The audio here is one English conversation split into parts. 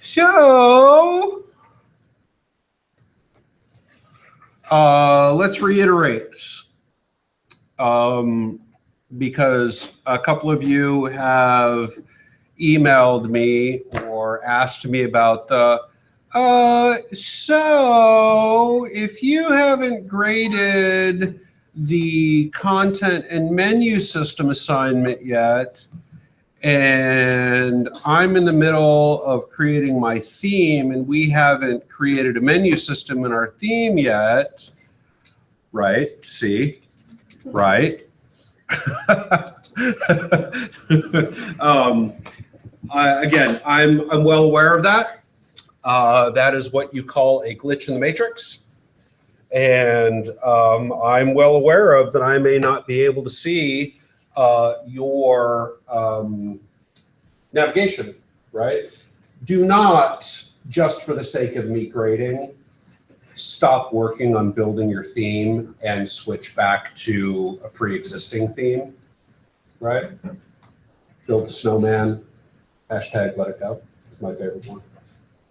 So let's reiterate, because a couple of you have emailed me or asked me about the, so if you haven't graded the content and menu system assignment yet, and I'm in the middle of creating my theme and we haven't created a menu system in our theme yet, right? See, right? Again, I'm well aware of that. That is what you call a glitch in the matrix. And I'm well aware of that I may not be able to see your navigation, right? Do not, just for the sake of me grading, stop working on building your theme and switch back to a pre-existing theme, right? Build a snowman, hashtag let it go. It's my favorite one,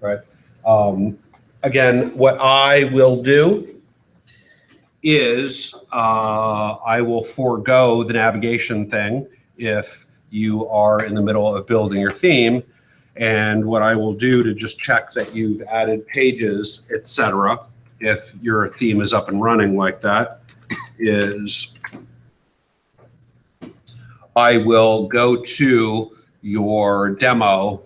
right? Again, what I will do is I will forego the navigation thing if you are in the middle of building your theme. And what I will do to just check that you've added pages, etc., if your theme is up and running like that, is I will go to your demo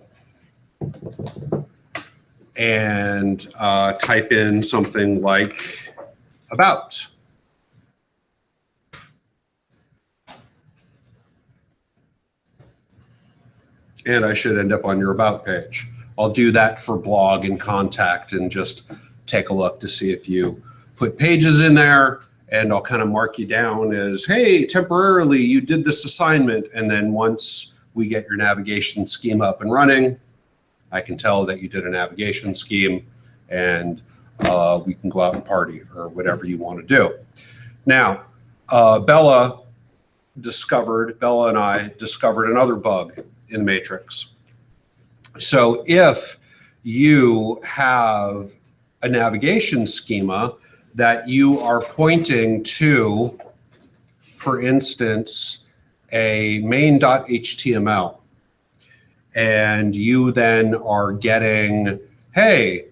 and type in something like about. And I should end up on your about page. I'll do that for blog and contact and just take a look to see if you put pages in there, and I'll kind of mark you down as, hey, temporarily you did this assignment. And then once we get your navigation scheme up and running, I can tell that you did a navigation scheme, and we can go out and party or whatever you want to do. Now, Bella and I discovered another bug in the matrix. So if you have a navigation schema that you are pointing to, for instance, a main.html, and you then are getting, hey,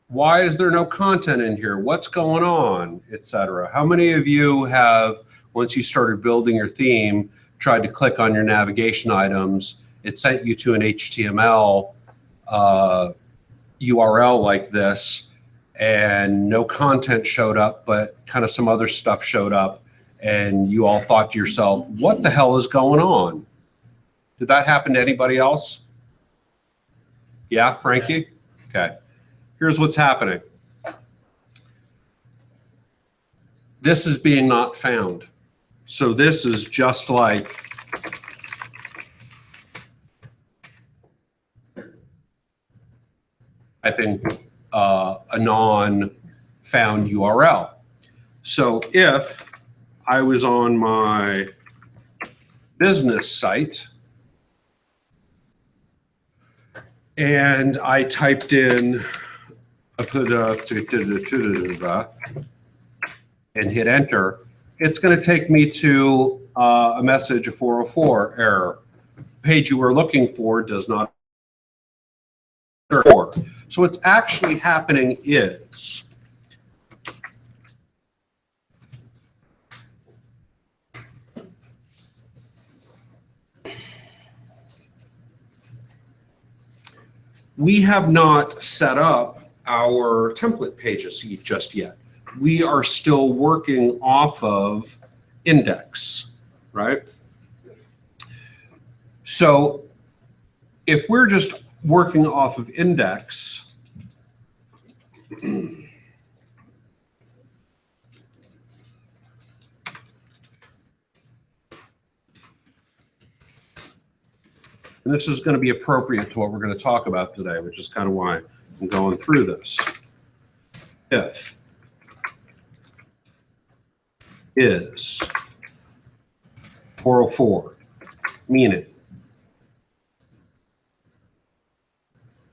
why is there no content in here? What's going on, etc. How many of you have, once you started building your theme, tried to click on your navigation items, it sent you to an HTML URL like this, and no content showed up, but kind of some other stuff showed up, and you all thought to yourself, what the hell is going on? Did that happen to anybody else? Yeah, Frankie? Okay. Here's what's happening. This is being not found. So this is just like typing a non-found URL. So if I was on my business site and I typed in and hit enter, it's going to take me to a message, a 404 error. The page you were looking for does not. So what's actually happening is we have not set up our template pages just yet. We are still working off of index, right? So if we're just working off of index, and this is going to be appropriate to what we're going to talk about today, which is kind of why I'm going through this. If is 404, meaning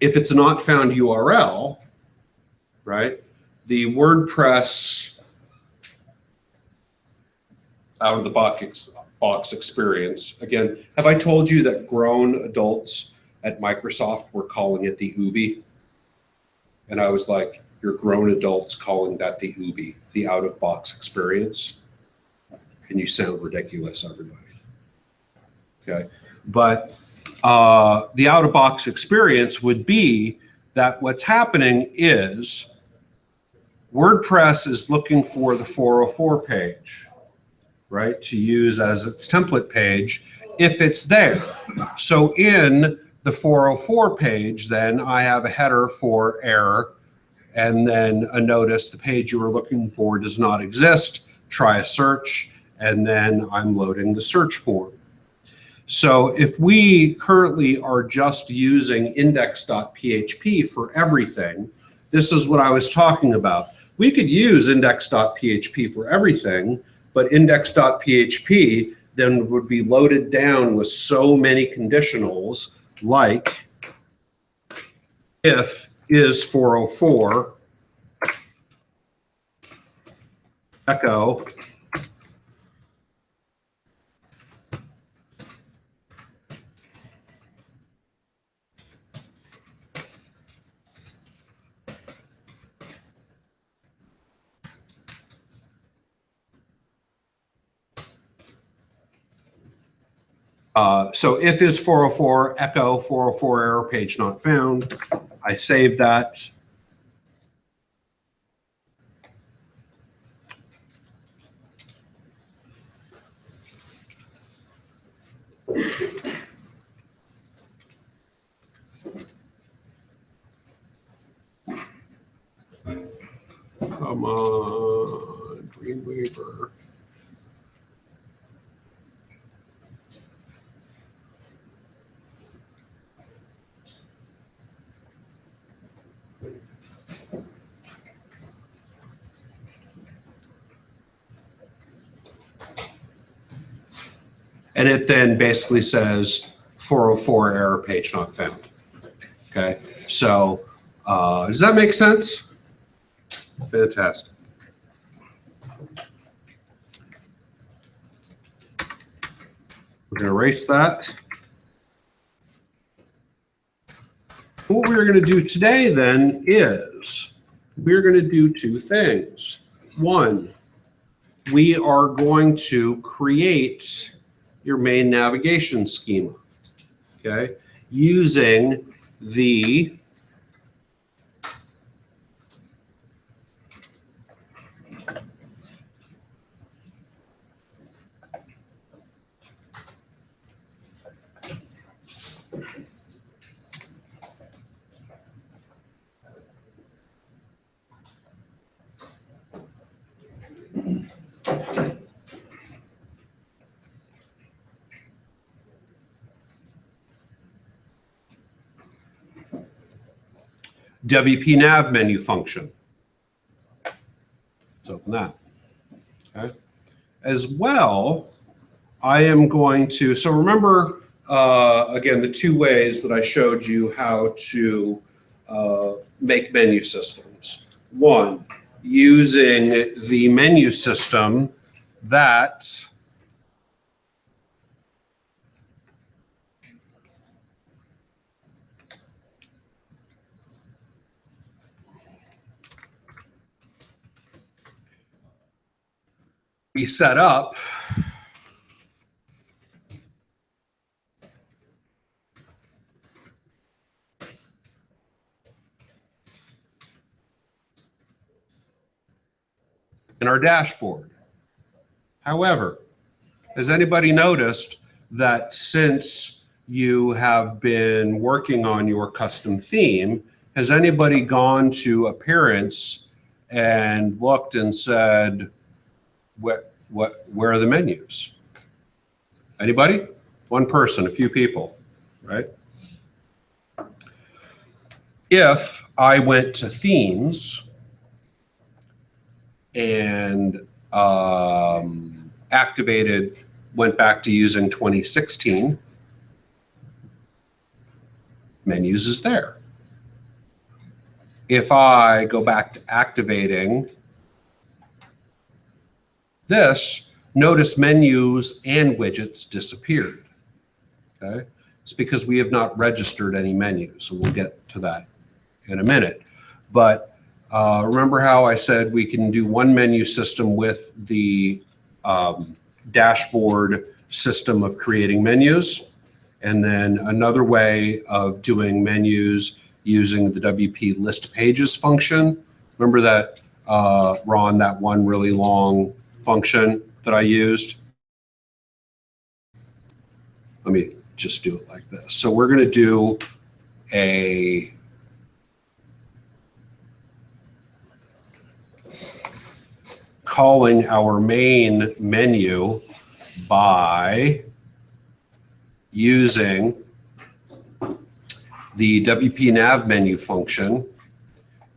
if it's not found URL, right, the WordPress out of the box experience. Again, have I told you that grown adults at Microsoft were calling it the UBI? And I was like, you're grown adults calling that the UBI, the out of box experience. And you sound ridiculous, everybody. Okay, but the out of box experience would be that what's happening is WordPress is looking for the 404 page, right, to use as its template page if it's there. So in the 404 page, then I have a header for error and then a notice the page you were looking for does not exist. Try a search, and then I'm loading the search form. So if we currently are just using index.php for everything, this is what I was talking about. We could use index.php for everything, but index.php then would be loaded down with so many conditionals like if is 404 echo so if is 404 echo 404 error page not found. I save that. Come on, Dreamweaver. And it then basically says 404 error page not found. Okay, so does that make sense? Fantastic. We're going to erase that. What we're going to do today then is we're going to do two things. One, we are going to create your main navigation schema, okay, using the WP nav menu function. Let's open that. Okay. As well, I am going to, so remember, again, the two ways that I showed you how to make menu systems. One, using the menu system that we set up in our dashboard. However, has anybody noticed that since you have been working on your custom theme, has anybody gone to Appearance and looked and said, where are the menus? Anybody? One person, a few people, right? If I went to themes and activated, went back to using 2016, menus is there. if I go back to activating this, notice menus and widgets disappeared. Okay, it's because we have not registered any menus, and we'll get to that in a minute. But remember how I said we can do one menu system with the dashboard system of creating menus, and then another way of doing menus using the WP list pages function. Remember that, Ron, that one really long function that I used? Let me just do it like this. So we're going to do a calling our main menu by using the WP nav menu function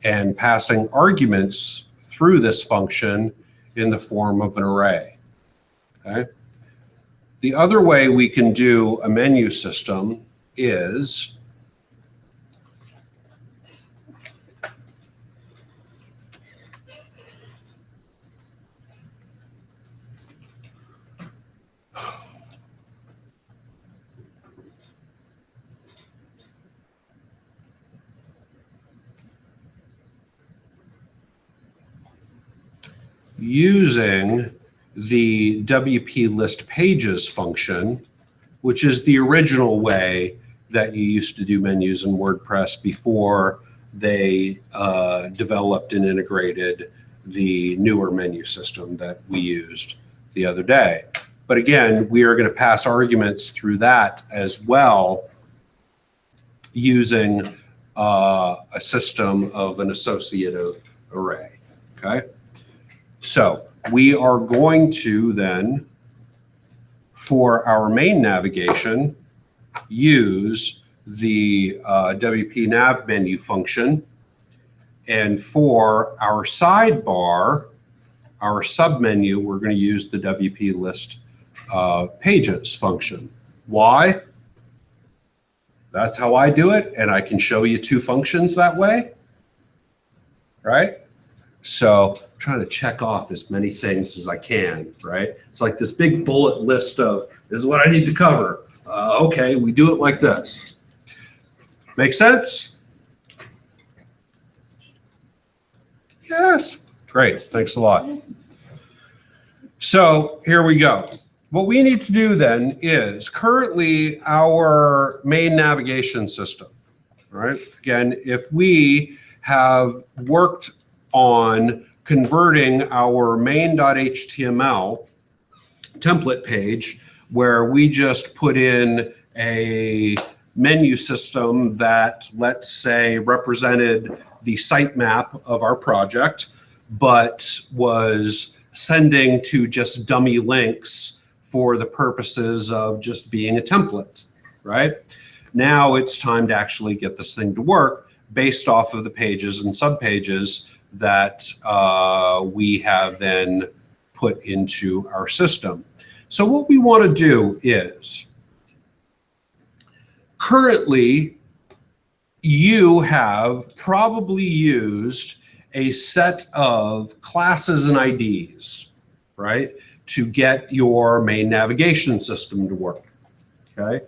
and passing arguments through this function in the form of an array. Okay. The other way we can do a menu system is using the WP list pages function, which is the original way that you used to do menus in WordPress before they developed and integrated the newer menu system that we used the other day. But again, we are going to pass arguments through that as well using a system of an associative array. Okay. So we are going to then, for our main navigation, use the WP nav menu function. And for our sidebar, our submenu, we're going to use the WP list pages function. Why? That's how I do it, and I can show you two functions that way, right? So I'm trying to check off as many things as I can, right? It's like this big bullet list of, this is what I need to cover. Okay, we do it like this. Make sense? Yes. Great. Thanks a lot. So here we go. What we need to do then is currently our main navigation system, right? Again, if we have worked on converting our main.html template page where we just put in a menu system that, let's say, represented the sitemap of our project, but was sending to just dummy links for the purposes of just being a template, right? Now it's time to actually get this thing to work based off of the pages and subpages that we have then put into our system. So what we want to do is, currently you have probably used a set of classes and IDs, right, to get your main navigation system to work, okay?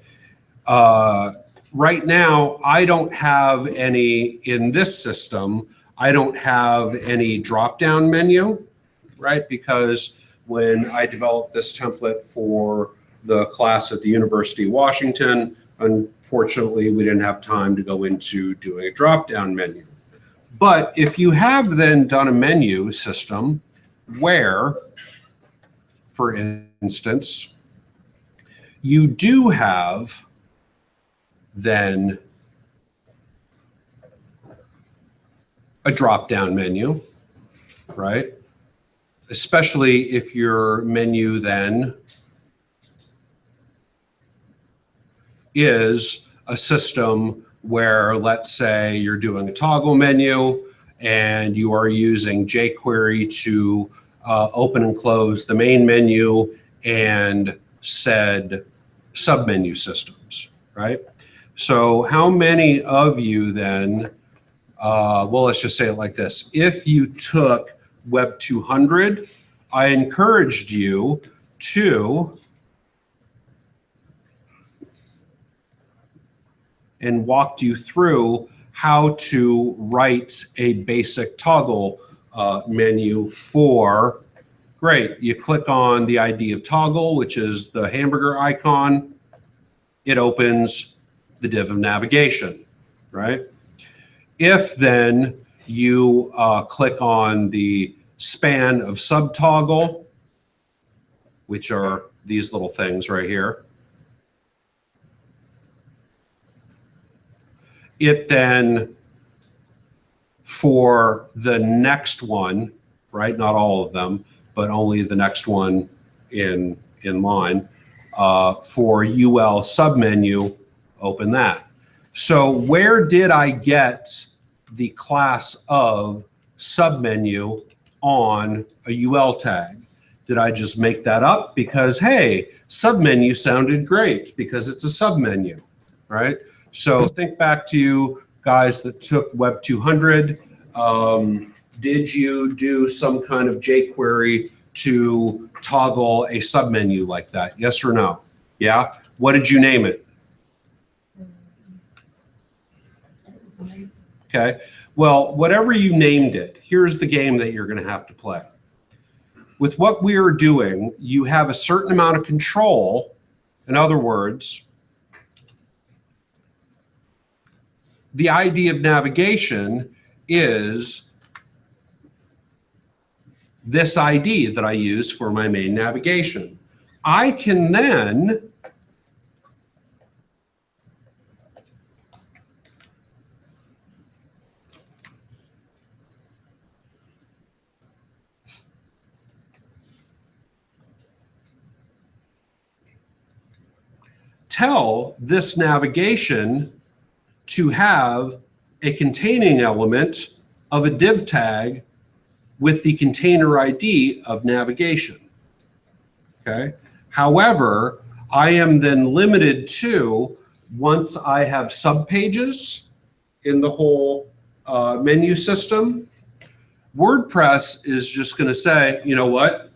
Right now, I don't have any in this system. I don't have any drop-down menu, right? Because when I developed this template for the class at the University of Washington, unfortunately, we didn't have time to go into doing a drop-down menu. But if you have then done a menu system where, for instance, you do have then a drop-down menu, right? Especially if your menu then is a system where, let's say, you're doing a toggle menu and you are using jQuery to open and close the main menu and said submenu systems, right? So how many of you then well, let's just say it like this. If you took Web 200, I encouraged you to and walked you through how to write a basic toggle menu for, great, you click on the ID of toggle, which is the hamburger icon, it opens the div of navigation, right? If then you click on the span of subtoggle, which are these little things right here, it then, for the next one, right, not all of them, but only the next one in line, for UL submenu, open that. So where did I get the class of submenu on a UL tag? Did I just make that up because, hey, submenu sounded great because it's a submenu, right? So think back to you guys that took Web 200. Did you do some kind of jQuery to toggle a submenu like that? Yes or no? Yeah? What did you name it? Okay. Well, whatever you named it, here's the game that you're going to have to play. With what we are doing, you have a certain amount of control. In other words, the ID of navigation is this ID that I use for my main navigation. I can then tell this navigation to have a containing element of a div tag with the container ID of navigation. Okay. However, I am then limited to, once I have subpages in the whole menu system, WordPress is just going to say, you know what?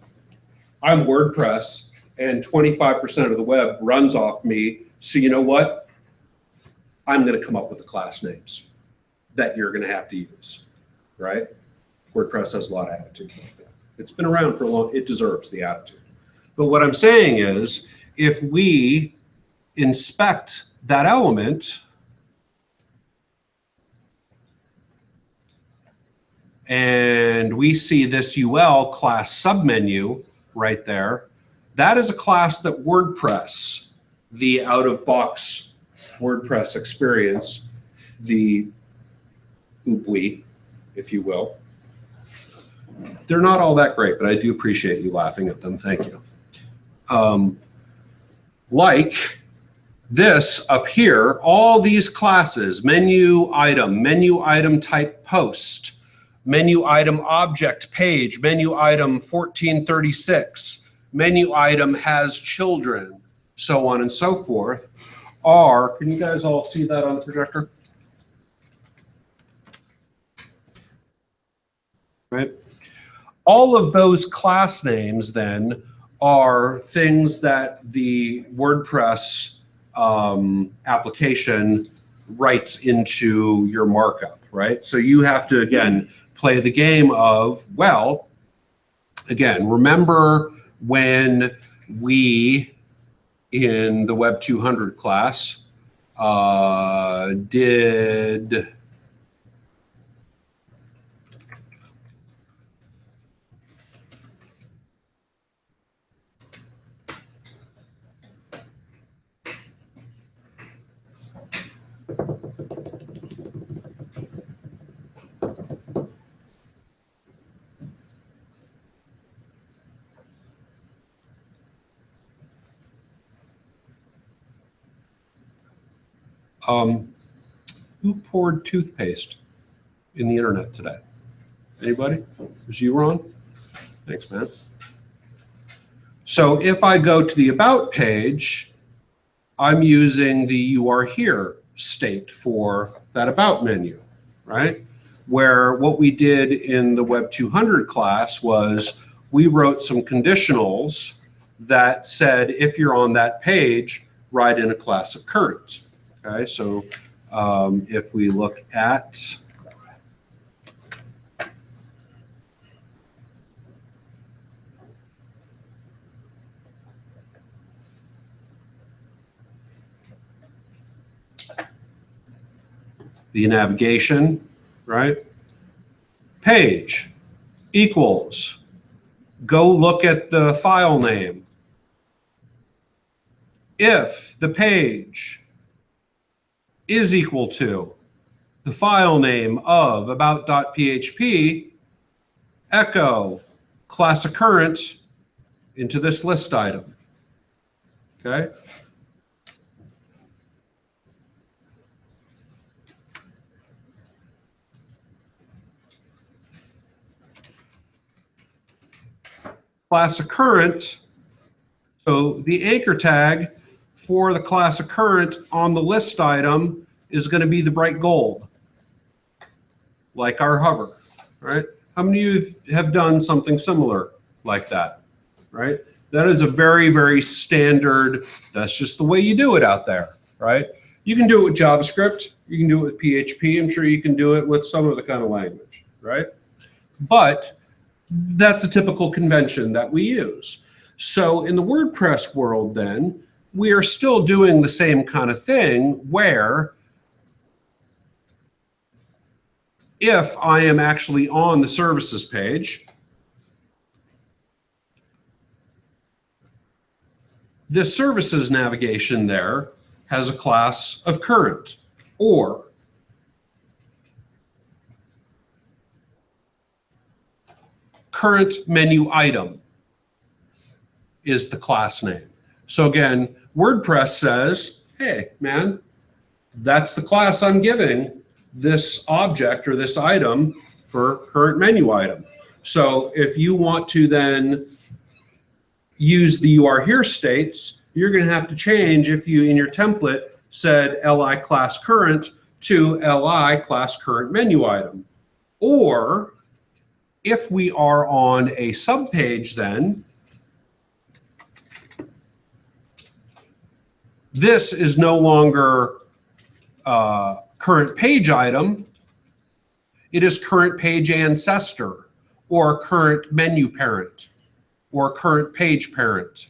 I'm WordPress and 25% of the web runs off me. So you know what? I'm going to come up with the class names that you're going to have to use, right? WordPress has a lot of attitude like that. It's been around for a long, it deserves the attitude. But what I'm saying is, if we inspect that element and we see this UL class submenu right there, that is a class that WordPress, the out-of-box WordPress experience, the OOPWE, if you will. They're not all that great, but I do appreciate you laughing at them. Thank you. Like this up here, all these classes, menu item type post, menu item object page, menu item 1436, menu item has children, so on and so forth, are, can you guys all see that on the projector? Right? All of those class names then are things that the WordPress application writes into your markup, right? So you have to, again, play the game of, well, again, remember when we, in the Web 200 class, did who poured toothpaste in the internet today? Anybody? Was you, Ron? Thanks, man. So if I go to the About page, I'm using the You Are Here state for that About menu, right? where what we did in the Web 200 class was we wrote some conditionals that said if you're on that page, write in a class of current. Okay, so if we look at the navigation, right? Page equals, go look at the file name. If the page is equal to the file name of about.php, echo class of current into this list item. Okay. Class of current, so the anchor tag for the class of current on the list item is going to be the bright gold, like our hover, right? How many of you have done something similar like that, right? That is a very, very standard, that's just the way you do it out there, right? You can do it with JavaScript, you can do it with PHP, I'm sure you can do it with some other kind of language, right? But that's a typical convention that we use. So in the WordPress world then, we are still doing the same kind of thing where if I am actually on the services page, this services navigation there has a class of current, or current menu item is the class name. So again, WordPress says, hey, man, that's the class I'm giving this object or this item for current menu item. So if you want to then use the you are here states, you're going to have to change if you in your template said li class current to li class current menu item. Or if we are on a subpage then, this is no longer current page item, it is current page ancestor, or current menu parent, or current page parent.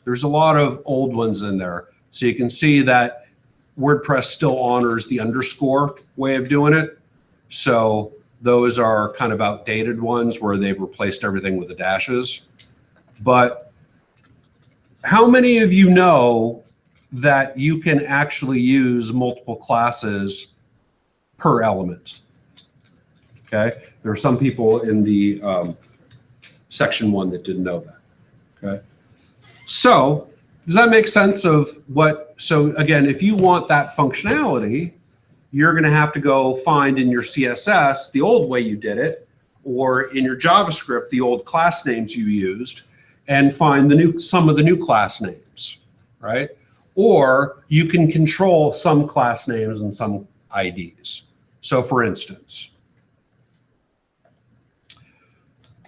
There's a lot of old ones in there. So you can see that WordPress still honors the underscore way of doing it. So those are kind of outdated ones where they've replaced everything with the dashes. But how many of you know that you can actually use multiple classes per element? Okay, there are some people in the section 1 that didn't know that. Okay, so does that make sense of what? So again, if you want that functionality, you're going to have to go find in your CSS the old way you did it, or in your JavaScript the old class names you used, and find the new some of the new class names, right? Or you can control some class names and some IDs. So for instance,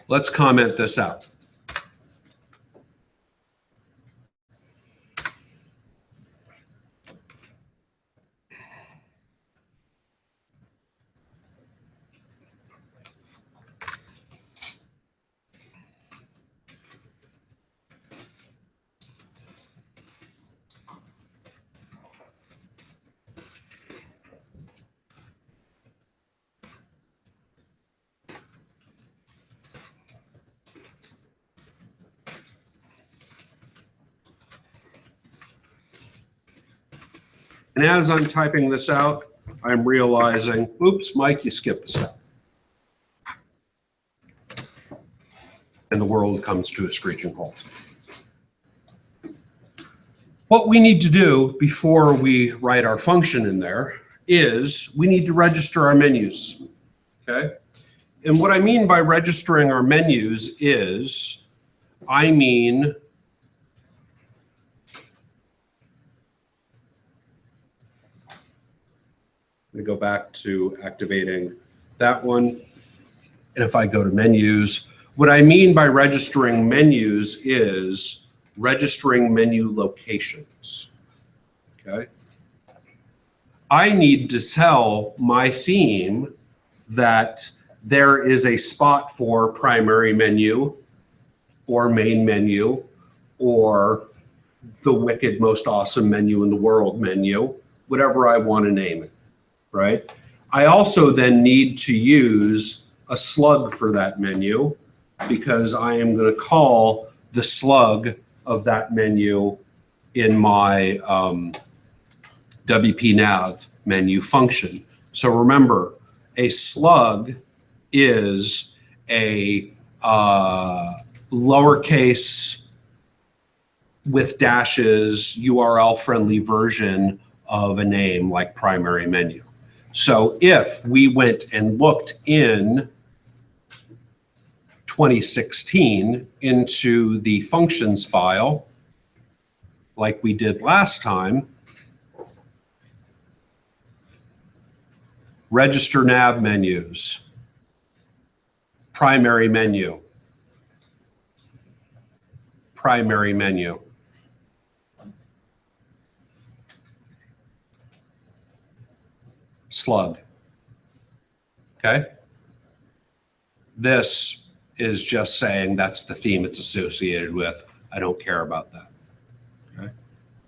let's comment this out. And as I'm typing this out, I'm realizing, oops, Mike, you skipped a step. And the world comes to a screeching halt. What we need to do before we write our function in there is we need to register our menus, okay? And what I mean by registering our menus is, I mean, we go back to activating that one. And if I go to menus, what I mean by registering menus is registering menu locations, okay? I need to tell my theme that there is a spot for primary menu or main menu or the wicked most awesome menu in the world menu, whatever I want to name it, right? I also then need to use a slug for that menu because I am going to call the slug of that menu in my WP nav menu function. So remember, a slug is a lowercase with dashes URL friendly version of a name like primary menu. So if we went and looked in 2016 into the functions file, like we did last time, register nav menus, primary menu, primary menu. Slug, okay? This is just saying that's the theme it's associated with. I don't care about that, okay?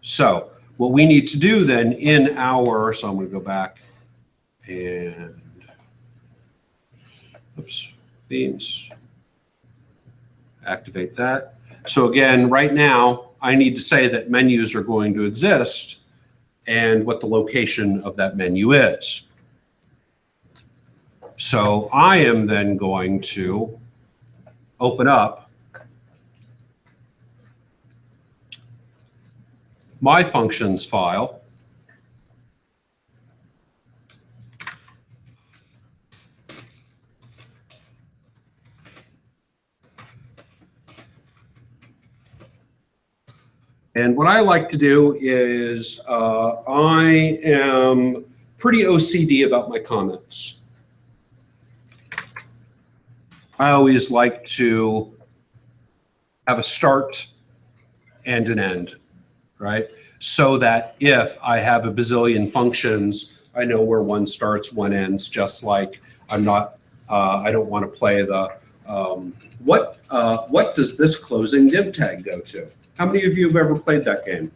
So what we need to do then in our, so I'm gonna go back and, oops, themes, activate that. So again, right now, I need to say that menus are going to exist and what the location of that menu is. So I am then going to open up my functions file. And what I like to do is I am pretty OCD about my comments. I always like to have a start and an end, right? So that if I have a bazillion functions, I know where one starts, one ends, just like I'm not, I don't want to play the, what does this closing div tag go to? How many of you have ever played that game?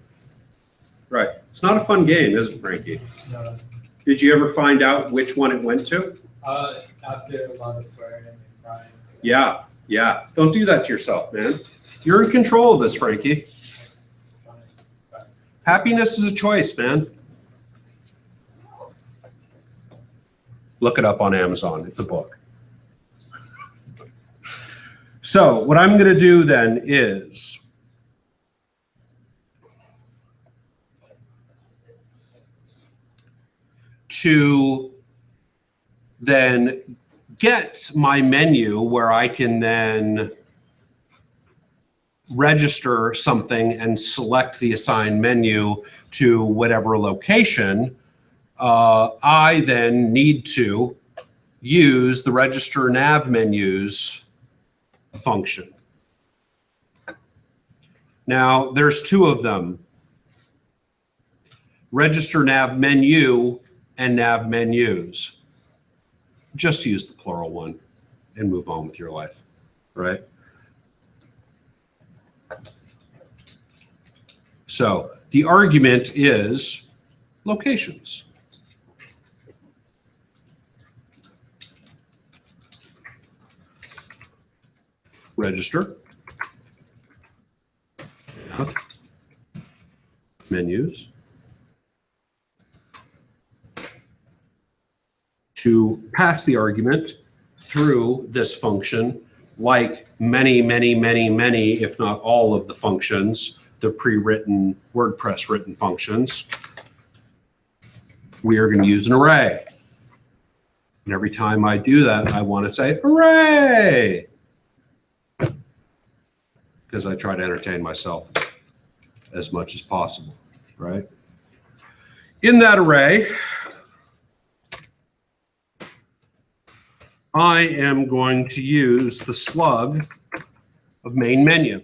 Right. It's not a fun game, is it, Frankie? No. Did you ever find out which one it went to? After a lot of swearing and crying. Yeah, yeah. Don't do that to yourself, man. You're in control of this, Frankie. Happiness is a choice, man. Look it up on Amazon. It's a book. So what I'm going to do then is to then get my menu where I can then register something and select the assigned menu to whatever location. I then need to use the register nav menus function. Now there's two of them, register nav menu and nav menus. Just use the plural one and move on with your life, right? So the argument is locations. Register. Menus. To pass the argument through this function, like many, if not all of the functions, the pre-written WordPress written functions, we are going to use an array. And every time I do that, I want to say array, because I try to entertain myself as much as possible, right? In that array, I am going to use the slug of main menu.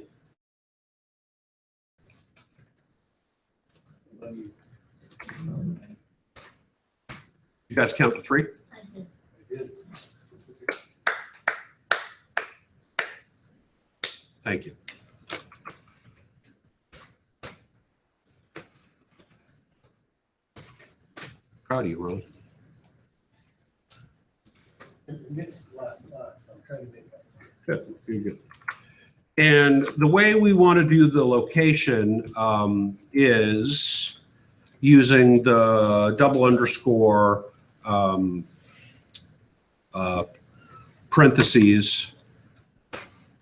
You guys count to 3? I did. Specific. Thank you. Proud of you, Ron. It's left, so I'm trying to make that. Good, very good. And the way we want to do the location is using the double underscore parentheses,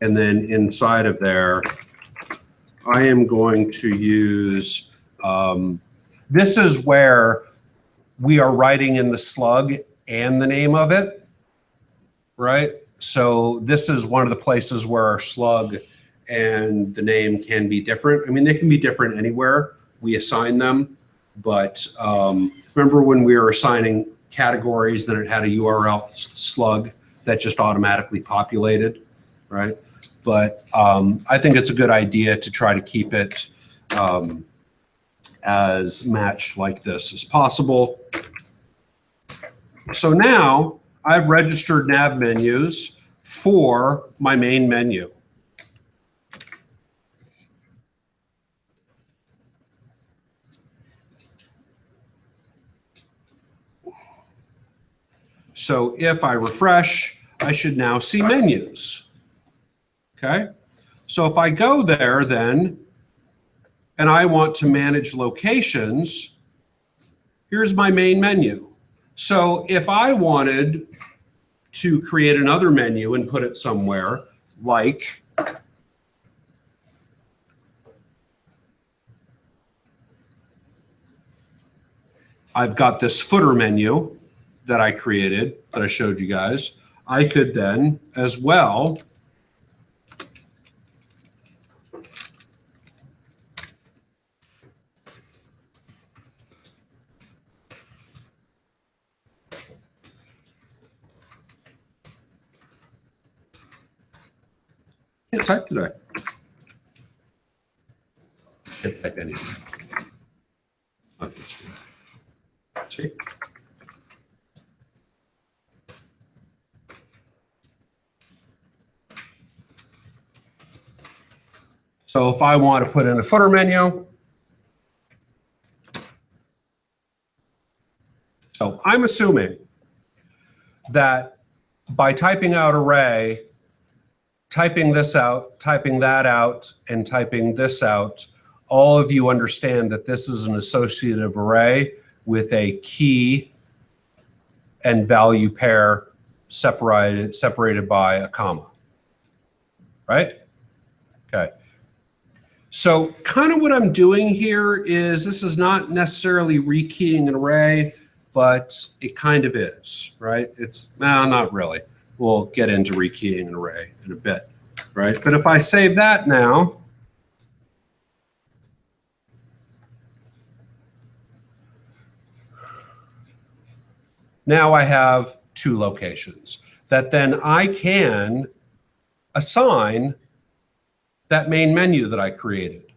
and then inside of there, I am going to use, this is where we are writing in the slug and the name of it, right? So this is one of the places where our slug and the name can be different. I mean, they can be different anywhere we assign them, but remember when we were assigning categories, then it had a URL slug that just automatically populated, right? But I think it's a good idea to try to keep it as matched like this as possible. So now I've registered nav menus for my main menu. So if I refresh, I should now see menus. Okay, so if I go there then, and I want to manage locations, here's my main menu. So if I wanted to create another menu and put it somewhere, like I've got this footer menu that I created, that I showed you guys, I could then as well can't type today. Can't type anything. See? So if I want to put in a footer menu, so I'm assuming that by typing out array, typing this out, typing that out, and typing this out, all of you understand that this is an associative array with a key and value pair separated by a comma, right? Okay. So kind of what I'm doing here is, this is not necessarily rekeying an array, but it kind of is, right? It's, no, not really. We'll get into rekeying an array in a bit, right? But if I save that now, now I have 2 locations that then I can assign that main menu that I created.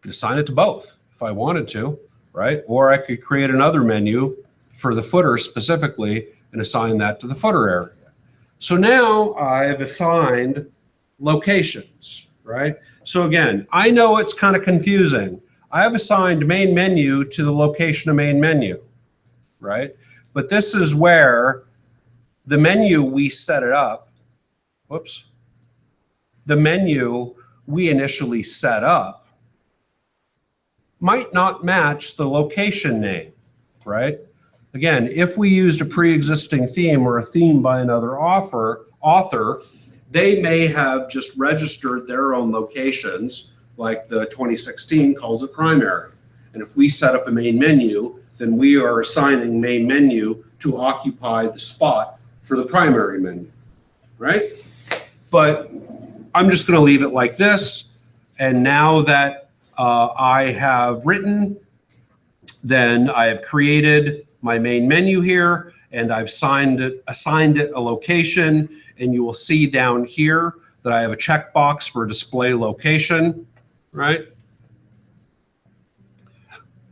Assign it to both if I wanted to, right? Or I could create another menu for the footer specifically and assign that to the footer area. So now I've assigned locations, right? So again, I know it's kind of confusing. I have assigned main menu to the location of main menu, right? But this is where the menu we set it up, whoops, the menu we initially set up might not match the location name, right? Again, if we used a pre-existing theme or a theme by another author, they may have just registered their own locations, like the 2016 calls it primary. And if we set up a main menu, then we are assigning main menu to occupy the spot for the primary menu, right? But I'm just going to leave it like this. And now that I have written, then I have created my main menu here, and I've assigned it a location, and you will see down here that I have a checkbox for display location, right?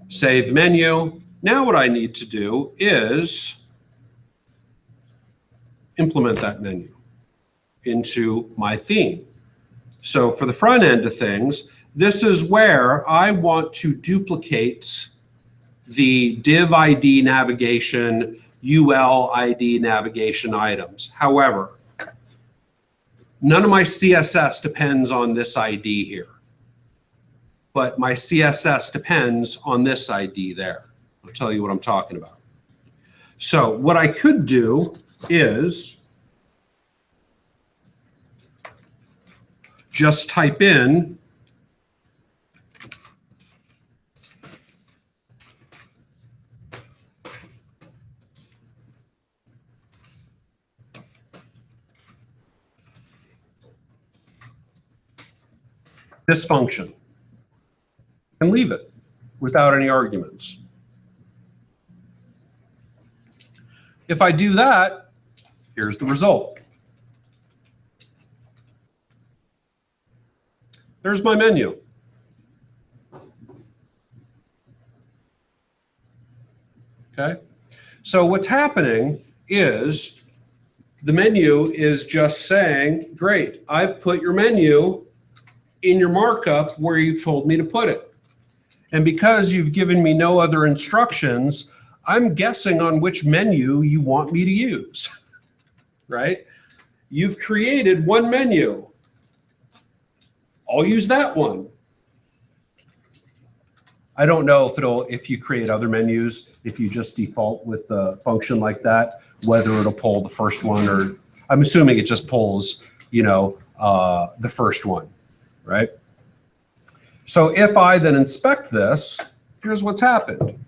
Save menu. Now what I need to do is implement that menu into my theme. So for the front end of things, this is where I want to duplicate the div ID navigation, UL ID navigation items. However, none of my CSS depends on this ID here, but my CSS depends on this ID there. I'll tell you what I'm talking about. So what I could do is just type in this function and leave it without any arguments. If I do that, here's the result. There's my menu. Okay, so what's happening is the menu is just saying, great, I've put your menu in your markup where you've told me to put it. And because you've given me no other instructions, I'm guessing on which menu you want me to use, right? You've created one menu. I'll use that one. I don't know if you create other menus, if you just default with the function like that, whether it'll pull the first one, or I'm assuming it just pulls, the first one, right? So if I then inspect this, here's what's happened.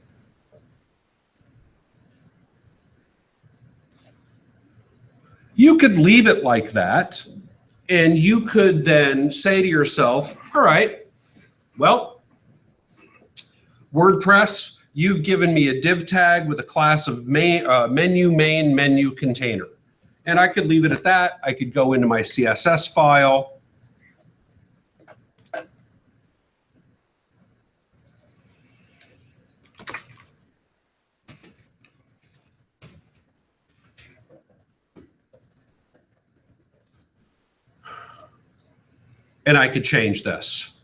You could leave it like that, and you could then say to yourself, all right, well, WordPress, you've given me a div tag with a class of menu main menu container. And I could leave it at that. I could go into my CSS file. And I could change this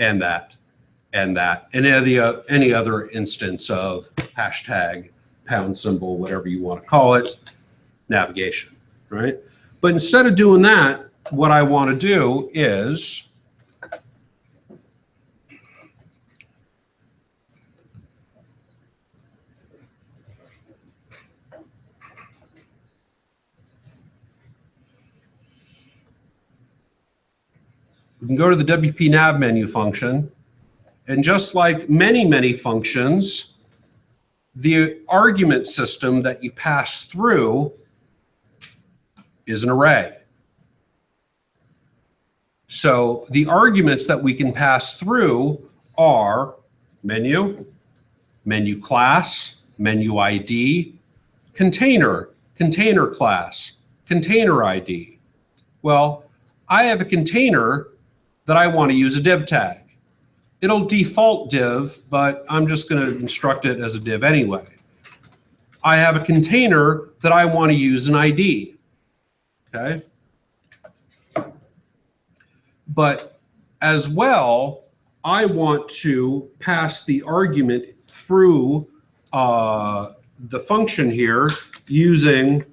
and that and that and any other instance of hashtag, pound symbol, whatever you want to call it, navigation, right? But instead of doing that, what I want to do is we can go to the WP nav menu function, and just like many, many functions, the argument system that you pass through is an array. So the arguments that we can pass through are menu, menu class, menu ID, container, container class, container ID. Well, I have a container that I want to use a div tag. It'll default div, but I'm just going to instruct it as a div anyway. I have a container that I want to use an ID. Okay. But as well, I want to pass the argument through the function here using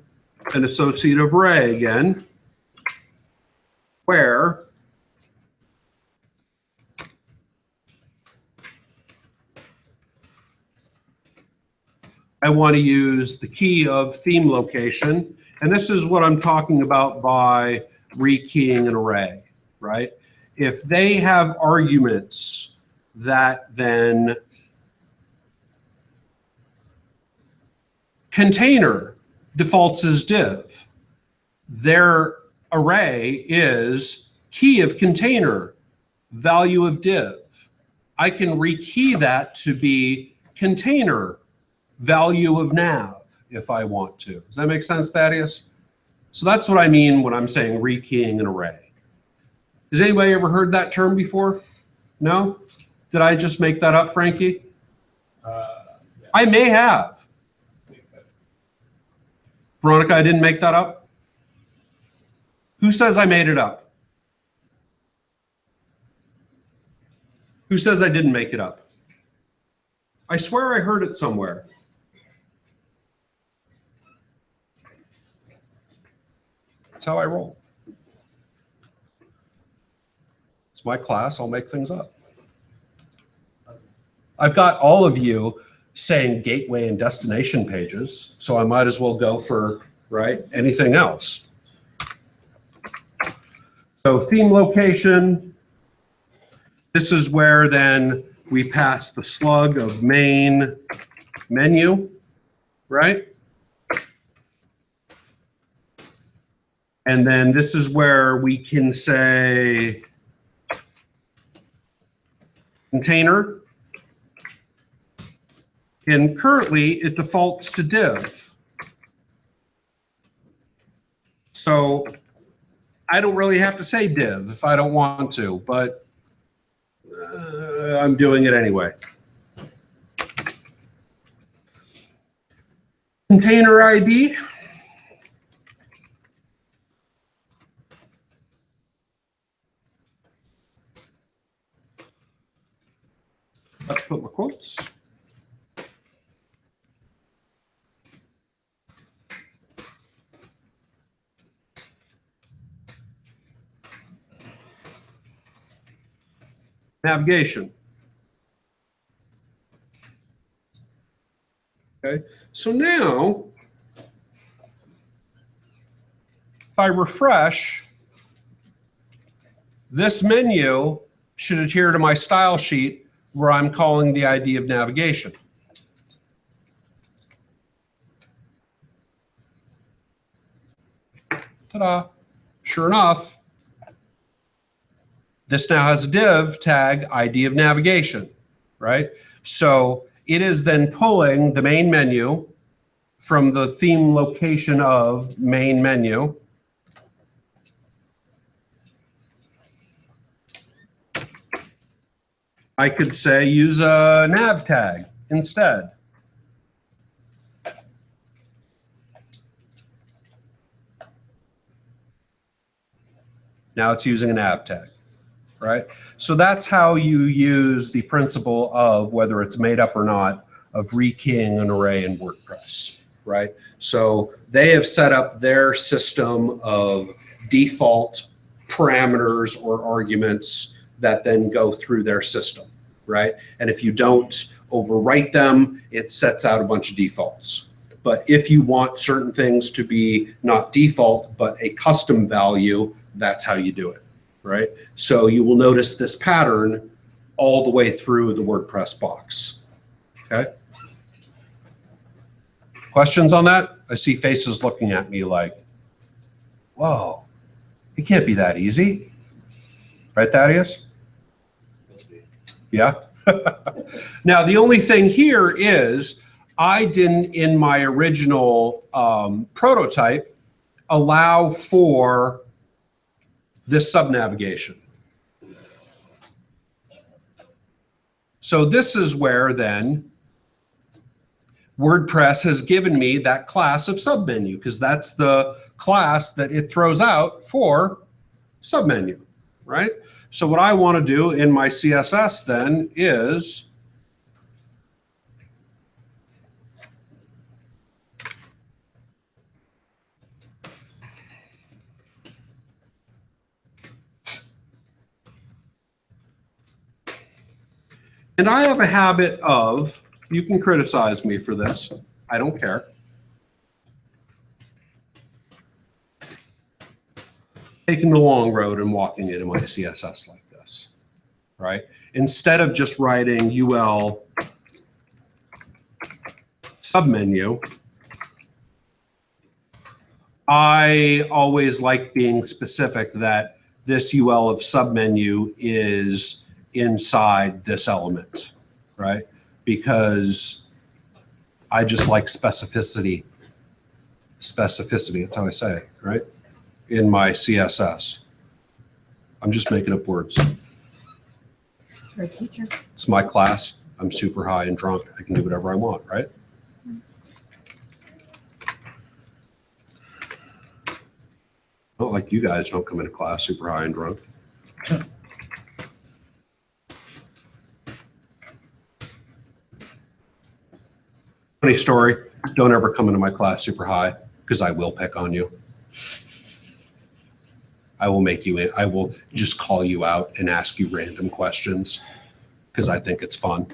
an associative array again, where I want to use the key of theme location. And this is what I'm talking about by rekeying an array, right? If they have arguments that then container defaults as div, their array is key of container, value of div. I can rekey that to be container, value of nav if I want to. Does that make sense, Thaddeus? So that's what I mean when I'm saying rekeying an array. Has anybody ever heard that term before? No? Did I just make that up, Frankie? Yeah. I may have. I think so. Veronica, I didn't make that up? Who says I made it up? Who says I didn't make it up? I swear I heard it somewhere. That's how I roll. It's my class, I'll make things up. I've got all of you saying gateway and destination pages, so I might as well go for, right, anything else. So theme location, this is where then we pass the slug of main menu, right? And then this is where we can say container. And currently it defaults to div. So I don't really have to say div if I don't want to, but I'm doing it anyway. Container ID. Let's put my quotes. Navigation. Okay, so now if I refresh, this menu should adhere to my style sheet where I'm calling the ID of navigation. Ta-da! Sure enough, this now has a div tag ID of navigation, right? So it is then pulling the main menu from the theme location of main menu. I could say use a nav tag instead. Now it's using a nav tag, right? So that's how you use the principle of, whether it's made up or not, of rekeying an array in WordPress, right? So they have set up their system of default parameters or arguments that then go through their system, right? And if you don't overwrite them, it sets out a bunch of defaults. But if you want certain things to be not default, but a custom value, that's how you do it, right? So you will notice this pattern all the way through the WordPress box, okay? Questions on that? I see faces looking at me like, whoa, it can't be that easy. Right, Thaddeus? We'll see. Yeah. Now, the only thing here is I didn't, in my original prototype, allow for this sub-navigation. So this is where then WordPress has given me that class of submenu, because that's the class that it throws out for submenu, right? So what I want to do in my CSS then is and I have a habit of, you can criticize me for this, I don't care. Taking the long road and walking into my CSS like this, right? Instead of just writing UL submenu, I always like being specific that this UL of submenu is inside this element, right? Because I just like specificity. Specificity, that's how I say it, right? In my CSS. I'm just making up words. You're a teacher. It's my class. I'm super high and drunk. I can do whatever I want, right? Not like you guys don't come into class super high and drunk. Funny story, don't ever come into my class super high because I will pick on you. I will make you, I will just call you out and ask you random questions because I think it's fun.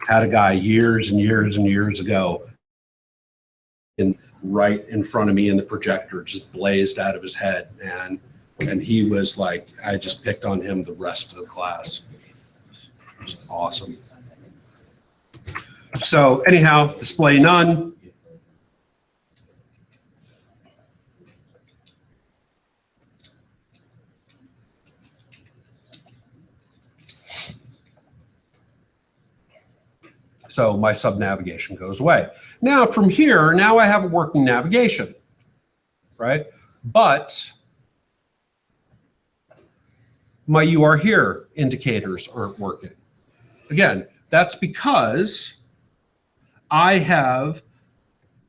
Had a guy years and years and years ago right in front of me in the projector, just blazed out of his head, man. And he was like, I just picked on him the rest of the class. It was awesome. So anyhow, display none. So my sub navigation goes away. Now from here, now I have a working navigation, right? But my "you are here" indicators aren't working. Again, that's because I have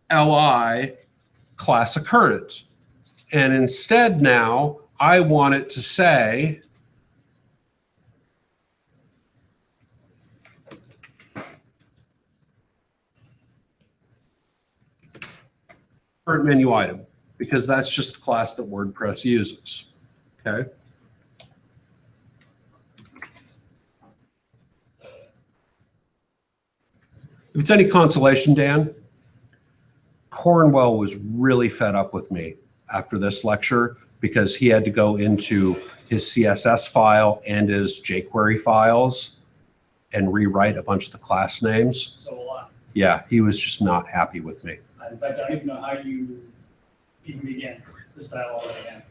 li class occurrence. And instead now I want it to say current menu item, because that's just the class that WordPress uses, okay? If it's any consolation, Dan, Cornwell was really fed up with me after this lecture because he had to go into his CSS file and his jQuery files and rewrite a bunch of the class names. So a lot. Yeah, he was just not happy with me. In fact, I don't even know how you even begin to style all that again.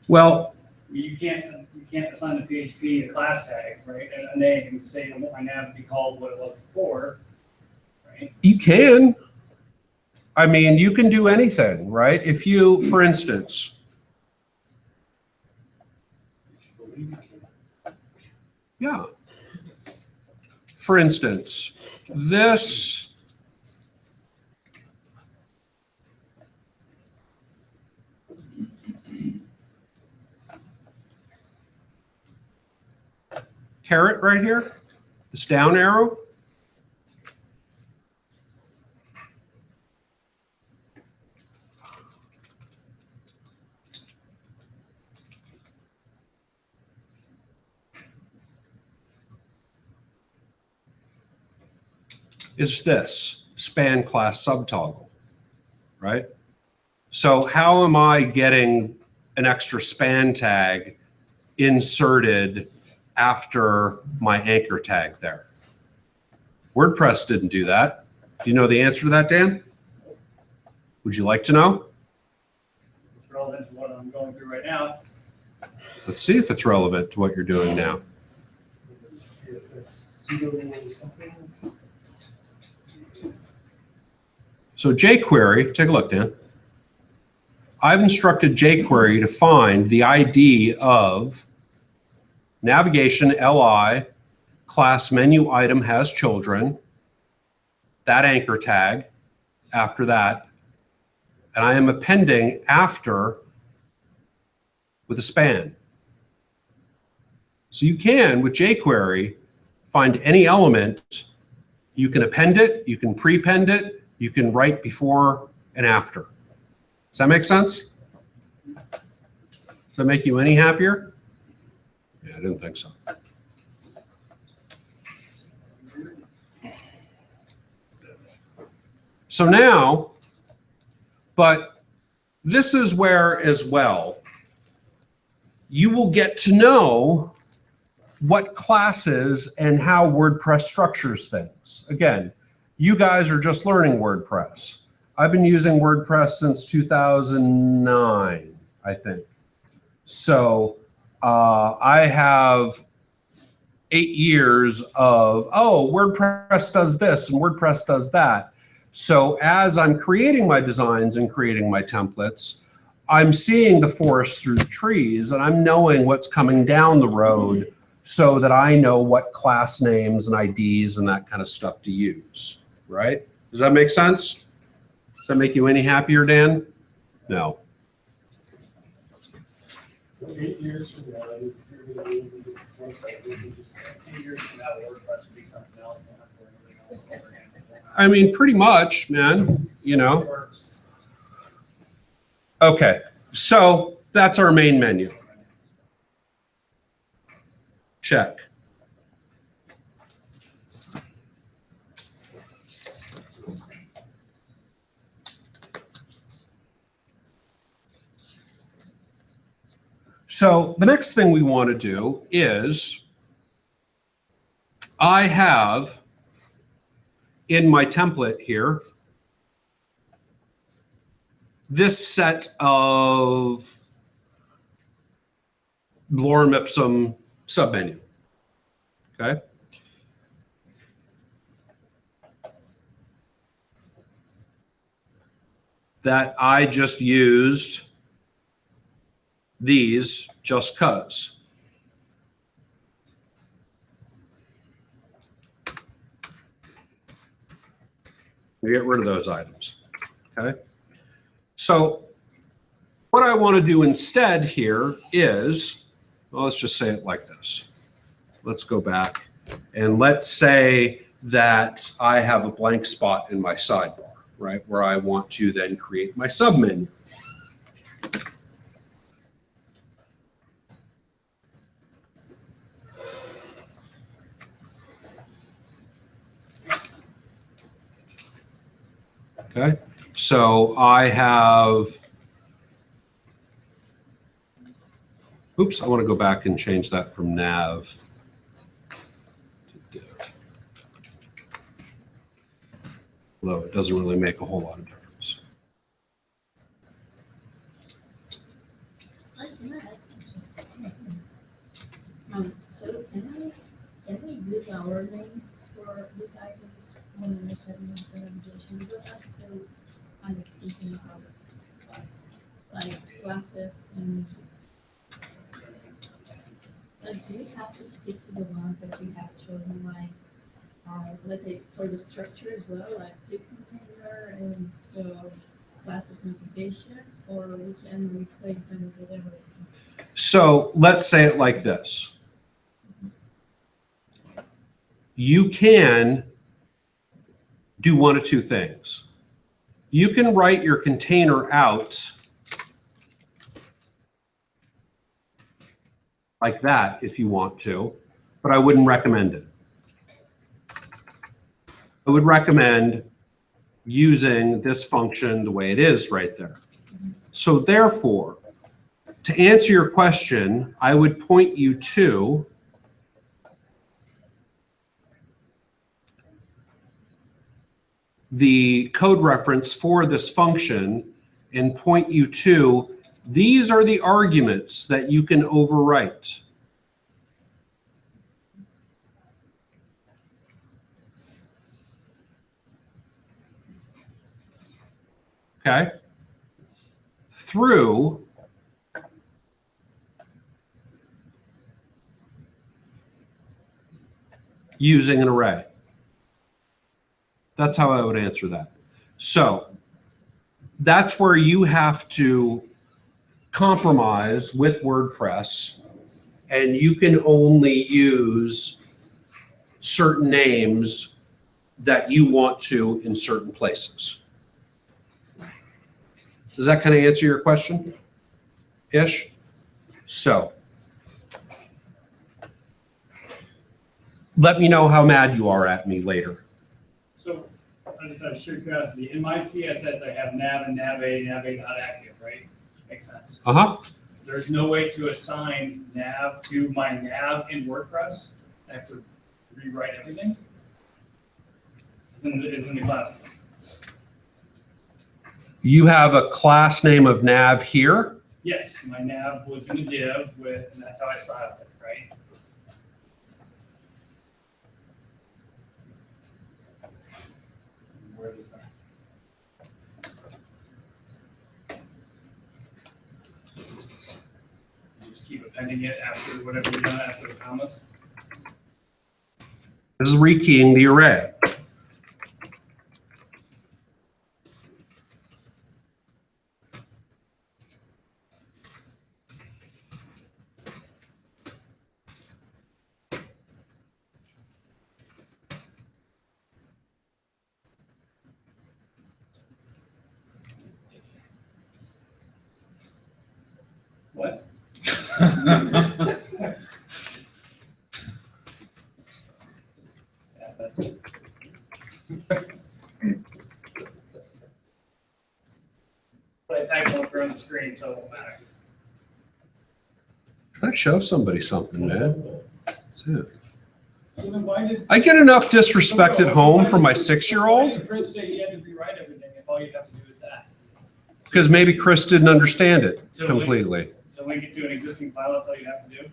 Well, You can't assign the PHP a class tag, right? A name and say I want my nav to be called what it was before, right? you can. I mean, you can do anything, right? If you, for instance, yeah. For instance, this caret right here, this down arrow, is this span class subtoggle, right? So how am I getting an extra span tag inserted after my anchor tag there? WordPress didn't do that. Do you know the answer to that, Dan? Would you like to know? It's relevant to what I'm going through right now. Let's see if it's relevant to what you're doing now. So jQuery, take a look, Dan. I've instructed jQuery to find the ID of navigation li class menu item has children, that anchor tag after that, and I am appending after with a span. So you can, with jQuery, find any element, you can append it, you can prepend it, you can write before and after. Does that make sense? Does that make you any happier? Yeah, I didn't think so. So now, but this is where as well, you will get to know what classes and how WordPress structures things. Again, you guys are just learning WordPress. I've been using WordPress since 2009, I think. So I have 8 years of, oh, WordPress does this and WordPress does that. So as I'm creating my designs and creating my templates, I'm seeing the forest through the trees, and I'm knowing what's coming down the road so that I know what class names and IDs and that kind of stuff to use, right? Does that make sense? Does that make you any happier, Dan? No. 8 years from now, you're going to be able to get this website. You can just 10 years from now, WordPress will be something else. We'll have to learn everything else over again. I mean, pretty much, man, you know. It works. Okay, so that's our main menu. Check. So the next thing we want to do is I have in my template here this set of lorem ipsum submenu. Okay. That I just used these just cuz. We get rid of those items. Okay. So what I want to do instead here is, well, let's just say it like this. Let's go back and let's say that I have a blank spot in my sidebar, right, where I want to then create my submenu. Okay, so I have, oops, I want to go back and change that from nav to div. Although it doesn't really make a whole lot of difference. Can I ask you something? So can we use our names for these items when we're setting up the navigation? Because I'm still kind of thinking about like classes and do we have to stick to the ones that we have chosen, like let's say for the structure as well, like div container and classes notification, or we can replace them with whatever? So let's say it like this. You can do one of two things. You can write your container out like that if you want to, but I wouldn't recommend it. I would recommend using this function the way it is right there. So therefore, to answer your question, I would point you to the code reference for this function and point you to, these are the arguments that you can overwrite. Okay? Through using an array. That's how I would answer that. So that's where you have to compromise with WordPress, and you can only use certain names that you want to in certain places. Does that kind of answer your question? Ish? So let me know how mad you are at me later. So I just have sheer curiosity. In my CSS, I have nav and nav.a, nav.a not active, right? Makes sense. Uh-huh. There's no way to assign nav to my nav in WordPress. I have to rewrite everything. It's in the class. You have a class name of nav here. Yes, my nav was in a div with, and that's how I styled it, right? Where is that? You just keep appending it after whatever you're done after the commas. This is rekeying the array. What? Yeah, that's it. But I typed over on the screen, so it won't matter. Try to show somebody something, man. That's it. So then why did? I get enough disrespect at home from my 6-year-old Why did Chris say he had to rewrite everything if all you have to do is that? because maybe Chris didn't understand it completely. To link it to an existing file, that's all you have to do?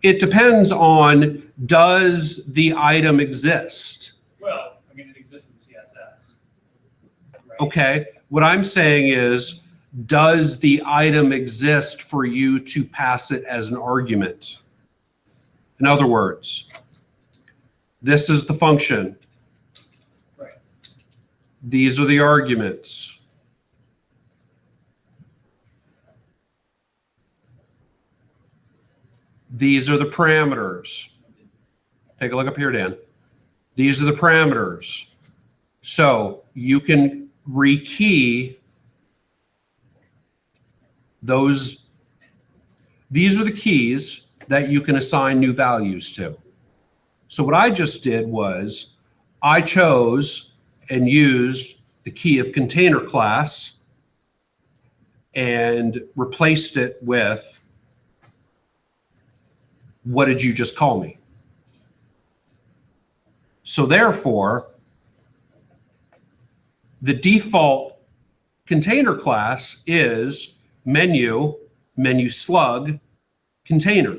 It depends on, does the item exist? Well, I mean, it exists in CSS. Right? Okay, what I'm saying is, does the item exist for you to pass it as an argument? In other words, this is the function. Right. These are the arguments. These are the parameters. Take a look up here, Dan. These are the parameters. So you can rekey those. These are the keys that you can assign new values to. So what I just did was I chose and used the key of container class and replaced it with, what did you just call me? So therefore, the default container class is menu slug container.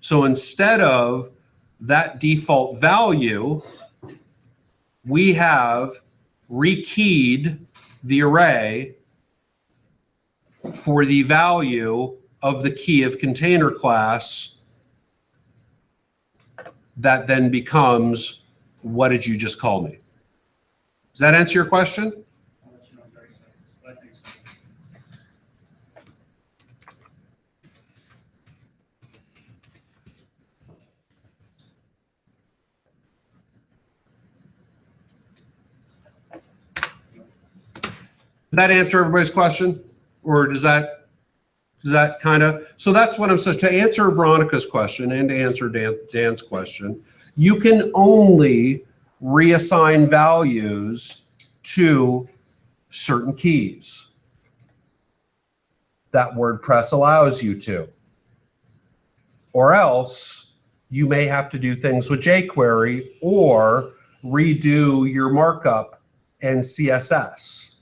So instead of that default value, we have rekeyed the array for the value of the key of container class that then becomes, what did you just call me? Does that answer your question? I'll let you know in 30 seconds, but I think so. Did that answer everybody's question? Or does that kind of, so that's what I'm saying. To answer Veronica's question and to answer Dan's question, you can only reassign values to certain keys that WordPress allows you to. Or else you may have to do things with jQuery or redo your markup and CSS,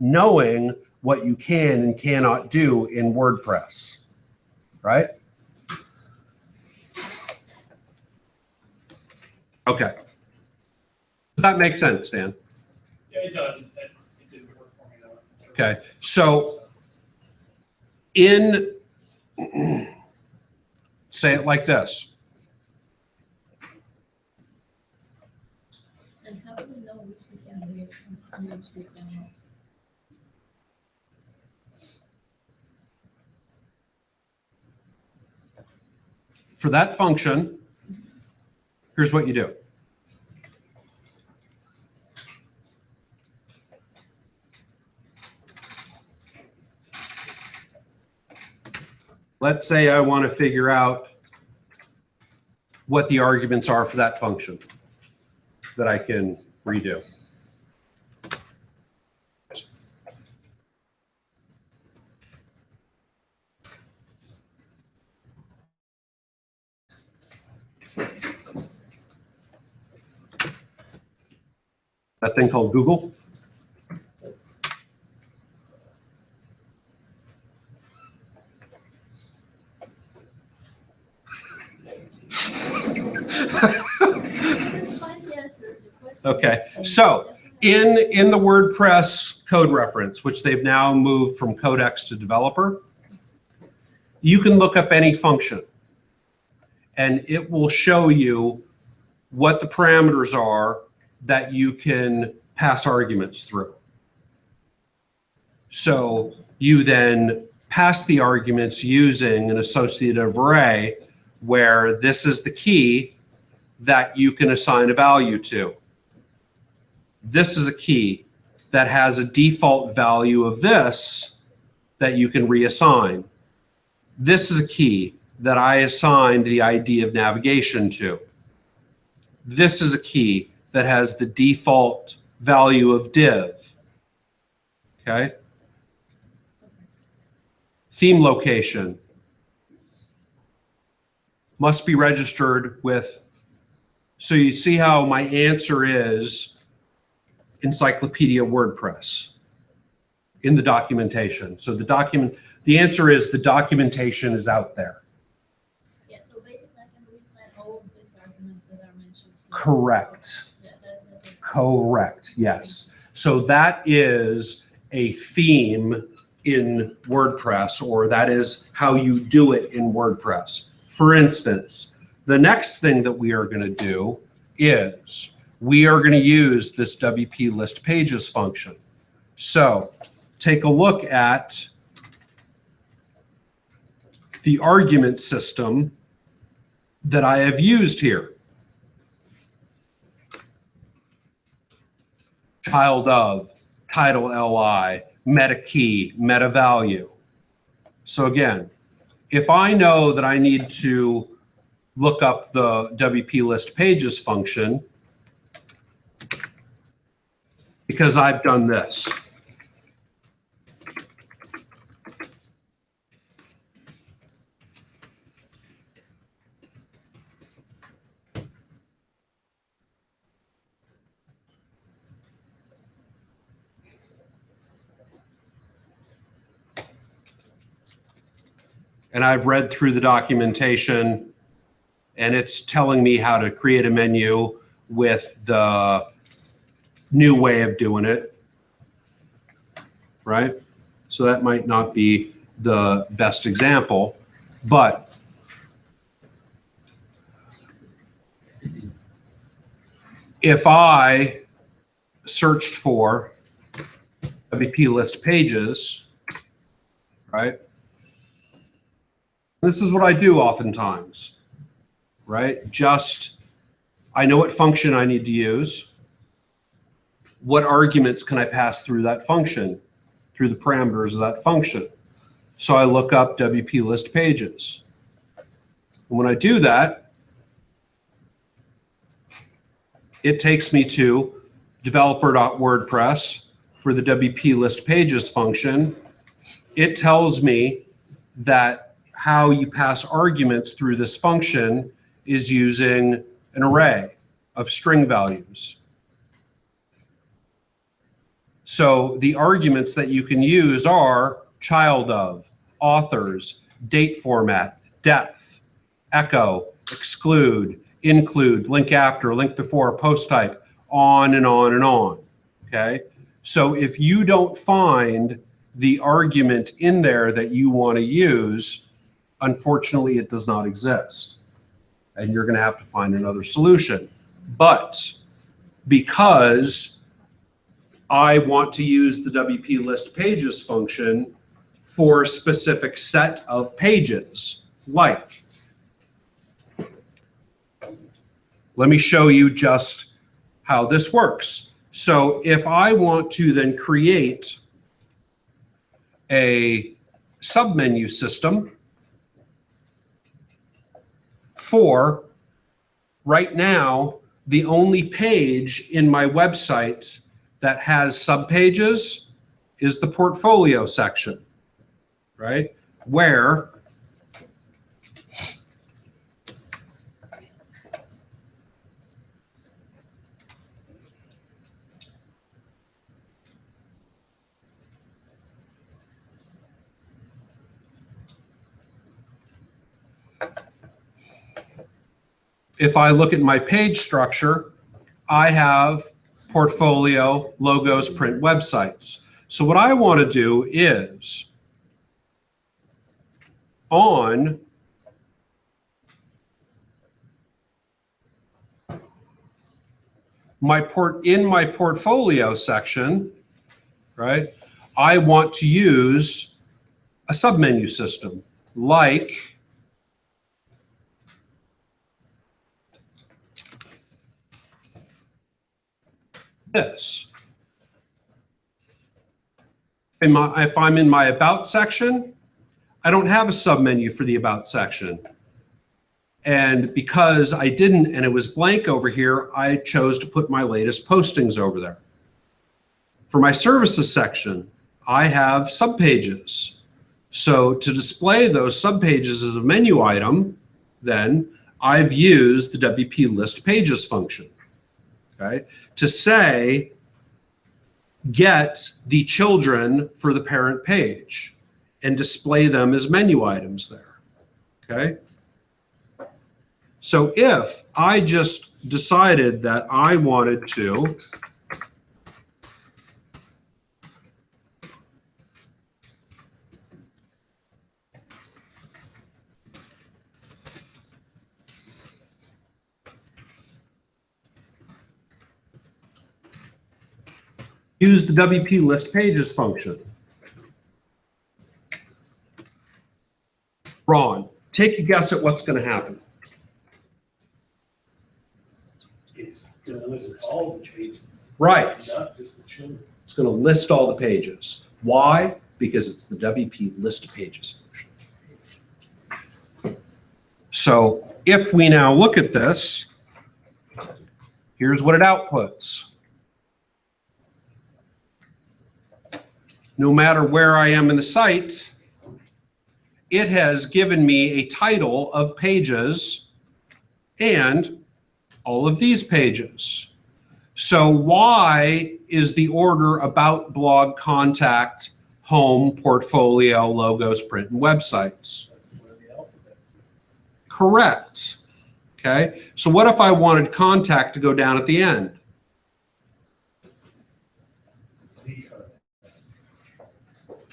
knowing what you can and cannot do in WordPress, right? Okay. Does that make sense, Dan? Yeah, it does. It didn't work for me though. Okay, so in, say it like this. And how do we know which we can use and which we cannot? For that function, here's what you do. Let's say I want to figure out what the arguments are for that function that I can redo. That thing called Google. Okay, so In the WordPress code reference, which they've now moved from Codex to developer, you can look up any function and it will show you what the parameters are that you can pass arguments through. So you then pass the arguments using an associative array where this is the key that you can assign a value to. This is a key that has a default value of this that you can reassign. This is a key that I assigned the ID of navigation to. This is a key that has the default value of div. Okay? Theme location must be registered with, so you see how my answer is Encyclopedia WordPress in the documentation. So the answer is the documentation is out there. Yeah, so basically I can reset all of these arguments that are mentioned. Correct. Yeah, that is. Correct, yes. So that is a theme in WordPress, or that is how you do it in WordPress. For instance, the next thing that we are going to do is we are going to use this WP list pages function. So take a look at the argument system that I have used here. Child of, title LI, meta key, meta value. So again, if I know that I need to look up the WP list pages function, because I've done this. And I've read through the documentation and it's telling me how to create a menu with the new way of doing it, right? So that might not be the best example, but if I searched for WP list pages, right? This is what I do oftentimes, right? I know what function I need to use. What arguments can I pass through that function, through the parameters of that function? So I look up WP list pages. And when I do that, it takes me to developer.wordpress for the WP list pages function. It tells me that how you pass arguments through this function is using an array of string values. So the arguments that you can use are child of, authors, date format, depth, echo, exclude, include, link after, link before, post type, on and on and on, okay? So if you don't find the argument in there that you want to use, unfortunately, it does not exist. And you're going to have to find another solution. But because I want to use the WP list pages function for a specific set of pages, like, let me show you just how this works. So if I want to then create a submenu system for, right now, the only page in my website that has subpages is the portfolio section, right? Where if I look at my page structure, I have portfolio, logos, print, websites. So what I want to do is on my portfolio section, right? I want to use a submenu system like this. If I'm in my About section, I don't have a submenu for the About section. And because I didn't, and it was blank over here, I chose to put my latest postings over there. For my Services section, I have subpages. So to display those subpages as a menu item, then I've used the WP List Pages function, okay? To say, get the children for the parent page and display them as menu items there, okay? So if I just decided that I wanted to use the WP List Pages function. Ron, take a guess at what's going to happen. It's going to list all the pages. Right. Not just the children. It's going to list all the pages. Why? Because it's the WP List Pages function. So if we now look at this, here's what it outputs. No matter where I am in the site, it has given me a title of pages and all of these pages. So why is the order About, Blog, Contact, Home, Portfolio, Logos, Print, and Websites? That's where the alphabet. Correct. Okay, so what if I wanted Contact to go down at the end? Z.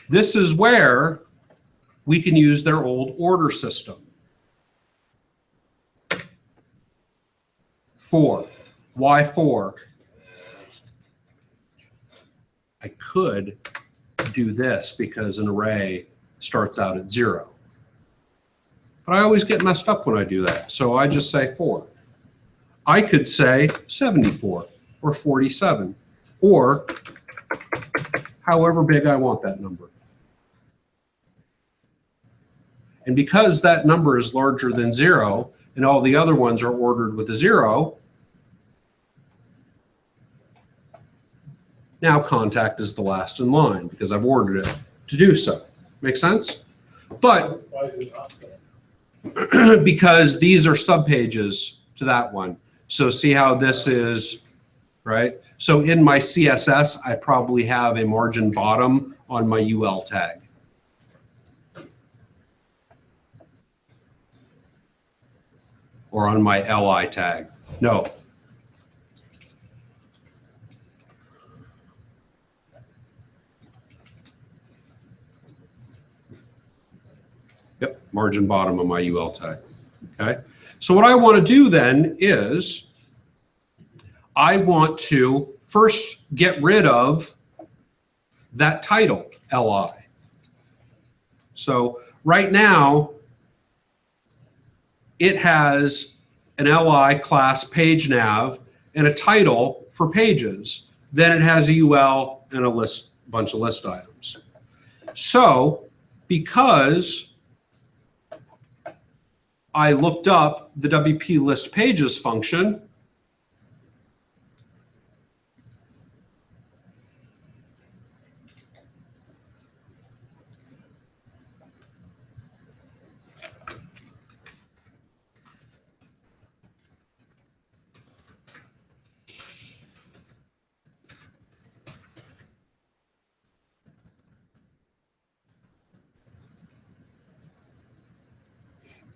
This is where we can use their old order system. 4. Why 4? I could do this because an array starts out at 0. But I always get messed up when I do that, so I just say 4. I could say 74 or 47 or however big I want that number. And because that number is larger than 0 and all the other ones are ordered with a 0, now Contact is the last in line because I've ordered it to do so. Make sense? But Why is it offset? because these are subpages to that one. So see how this is, right? So in my CSS, I probably have a margin bottom on my UL tag. Or on my LI tag. No. Yep, margin bottom of my UL tag. Okay. So what I want to do then is I want to first get rid of that title, LI. So right now, it has an LI class page nav and a title for pages. Then it has a UL and a bunch of list items. So because I looked up the WP List Pages function,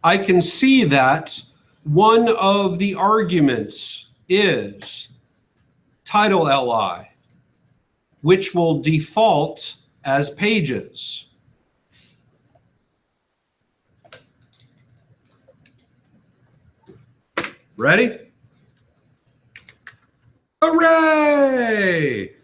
I can see that one of the arguments is title li, which will default as pages. Ready? Hooray!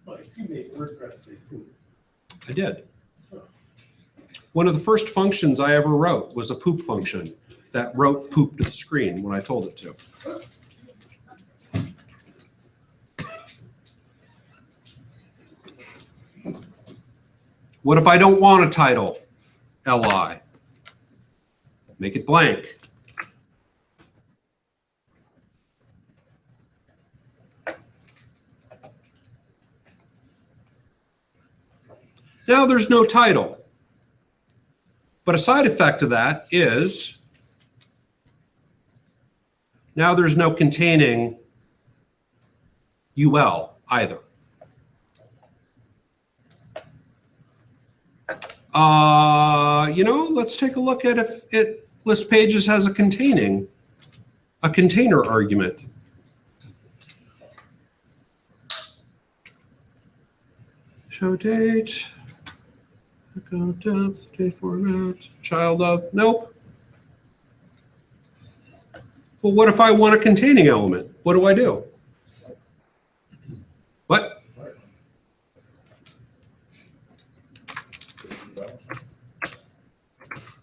Like, you made WordPress say poop. I did. One of the first functions I ever wrote was a poop function that wrote poop to the screen when I told it to. What if I don't want a title li? Make it blank. Now there's no title. But a side effect of that is now there's no containing UL either. Let's take a look at if list pages has a container argument. Show date, account depth, date format, child of, nope. Well, what if I want a containing element? What do I do? What?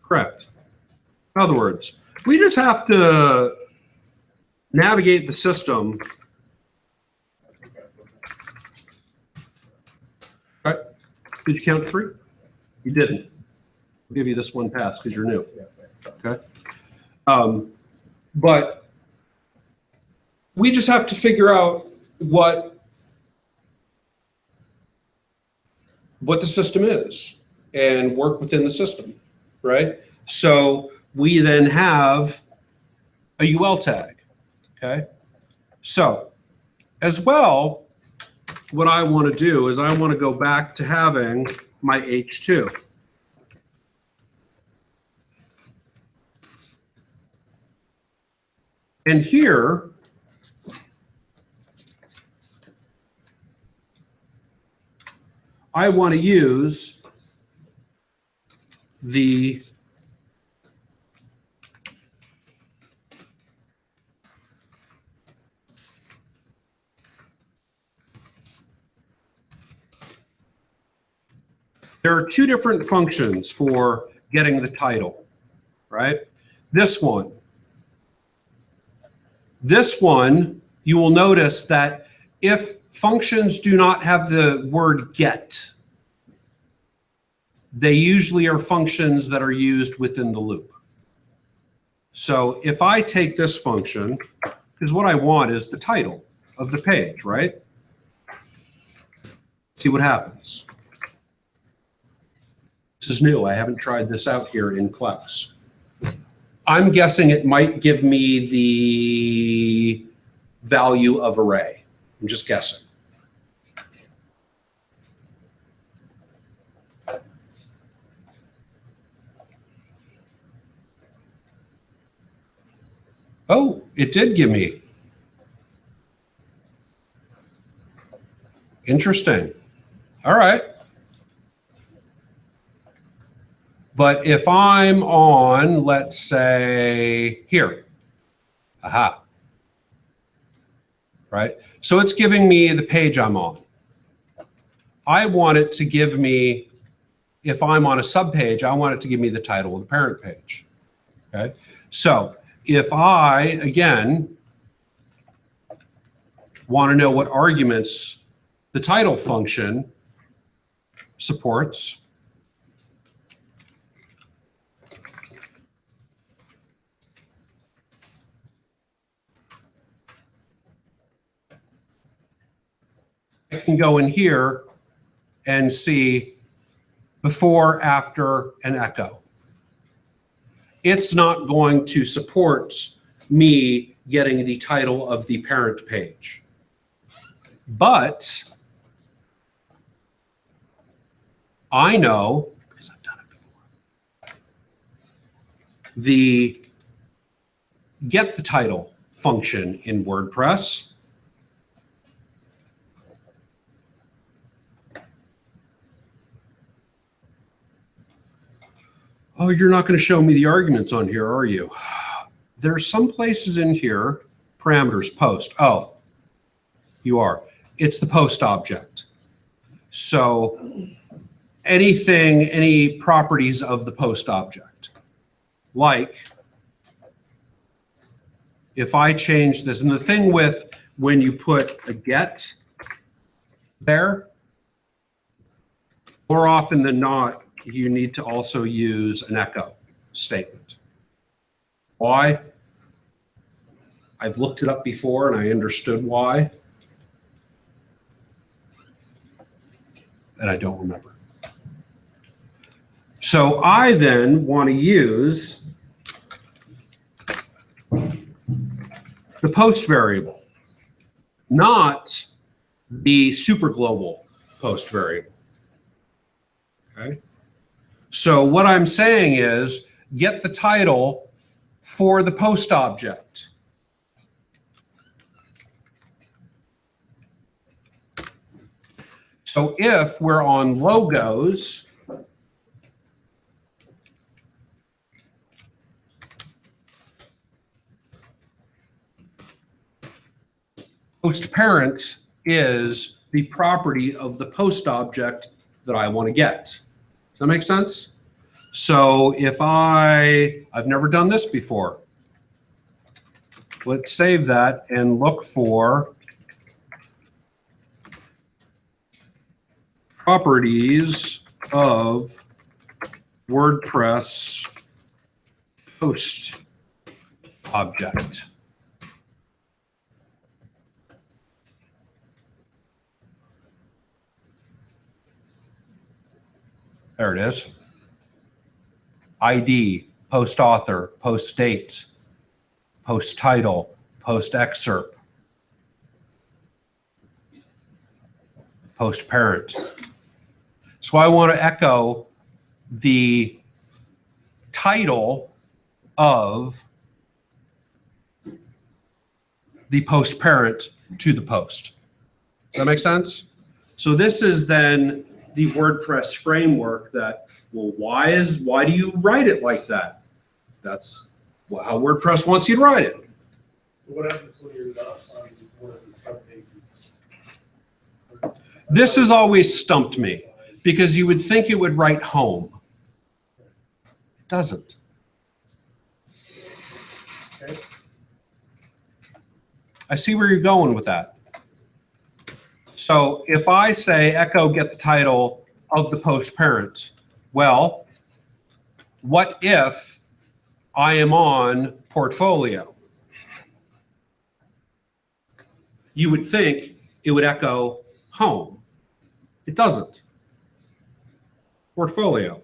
Correct. In other words, we just have to navigate the system. Okay. Did you count to 3? You didn't. I'll give you this one pass because you're new. Okay. But we just have to figure out what the system is and work within the system, right? So we then have a UL tag, okay? So as well, what I want to do is I want to go back to having my H2. And here, I want to use the there are 2 different functions for getting the title, right? This one, you will notice that if functions do not have the word get, they usually are functions that are used within the loop. So if I take this function, because what I want is the title of the page, right? See what happens. This is new. I haven't tried this out here in class. I'm guessing it might give me the value of array. I'm just guessing. Oh, it did give me. Interesting. All right. But if I'm on, let's say here, aha, right? So it's giving me the page I'm on. I want it to give me, if I'm on a subpage, I want it to give me the title of the parent page, okay? So if I, again, want to know what arguments the title function supports, I can go in here and see before, after, and echo. It's not going to support me getting the title of the parent page. But I know, because I've done it before, the get the title function in WordPress Oh, you're not going to show me the arguments on here, are you? There's some places in here, parameters, post. Oh, you are. It's the post object. So anything, any properties of the post object, like if I change this, and the thing with when you put a get there, more often than not, you need to also use an echo statement. Why? I've looked it up before and I understood why. And I don't remember. So I then want to use the post variable, not the super global post variable. Okay. So what I'm saying is get the title for the post object. So if we're on logos, post parent is the property of the post object that I want to get. Does that make sense? So if I've never done this before. Let's save that and look for properties of WordPress post object. There it is. ID, post author, post date, post title, post excerpt, post parent. So I want to echo the title of the post parent to the post. Does that make sense? So this is then the WordPress framework that, well, why do you write it like that? That's how WordPress wants you to write it. So what happens when you're not on one of the subpages? This has always stumped me because you would think it would write home. It doesn't. Okay. I see where you're going with that. So if I say echo get the title of the post parent, well, what if I am on portfolio? You would think it would echo home. It doesn't. Portfolio,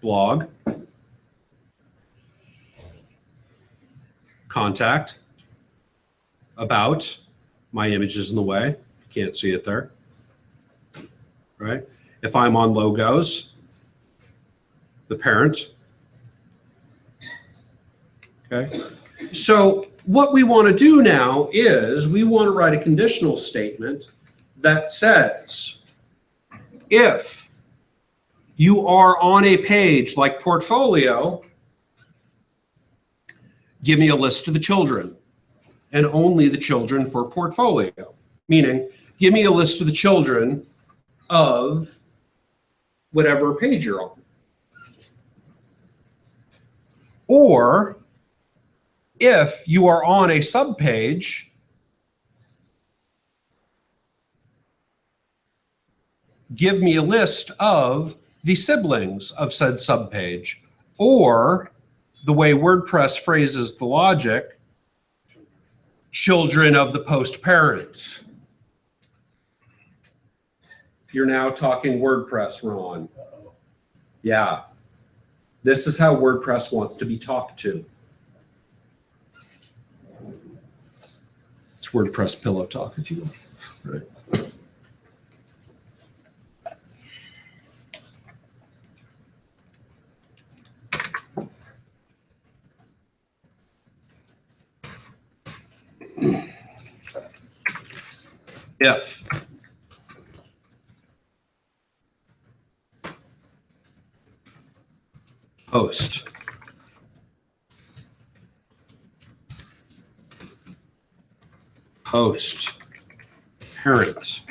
blog, contact, about, my image is in the way. Can't see it there, right? If I'm on logos, the parent, okay? So what we want to do now is we want to write a conditional statement that says, if you are on a page like portfolio, give me a list of the children and only the children for portfolio, meaning give me a list of the children of whatever page you're on. Or if you are on a subpage, give me a list of the siblings of said subpage. Or the way WordPress phrases the logic, children of the post parents. You're now talking WordPress, Ron. Uh-oh. Yeah. This is how WordPress wants to be talked to. It's WordPress pillow talk, if you will. Right. If post parent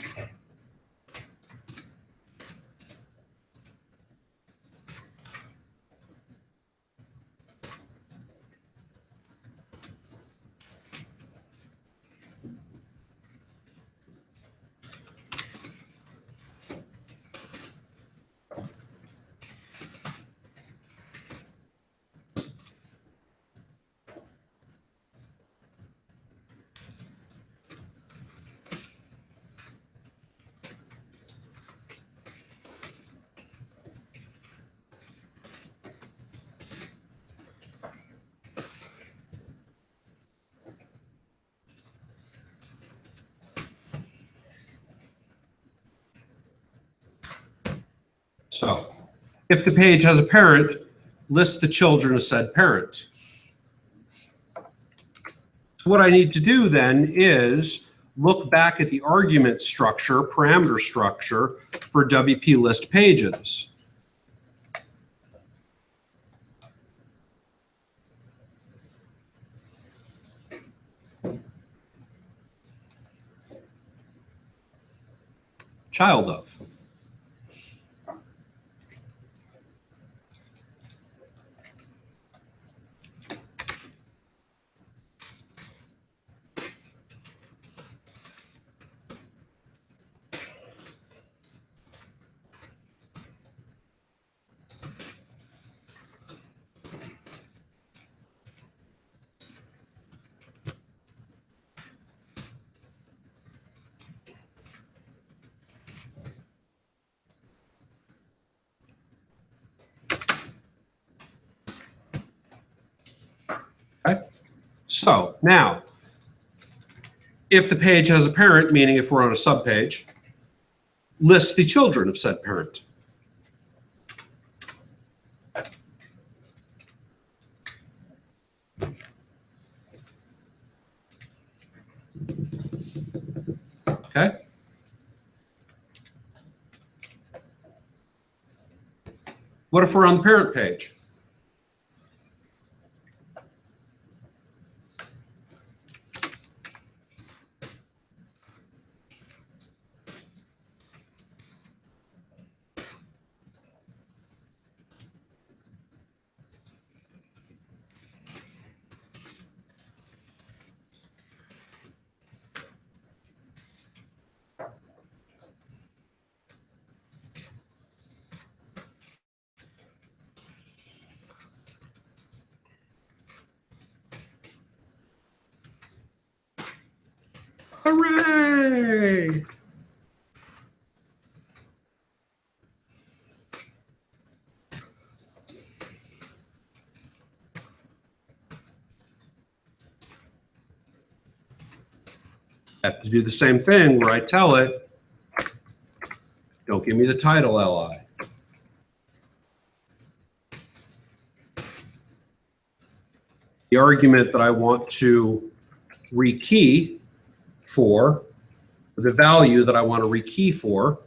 So, if the page has a parent, list the children of said parent. So what I need to do then is look back at the argument structure, parameter structure for WP list pages. Child of. Okay. So now, if the page has a parent, meaning if we're on a subpage, list the children of said parent. Okay. What if we're on the parent page? Hooray! I have to do the same thing where I tell it, don't give me the title LI. The argument that I want to rekey for, the value that I want to rekey for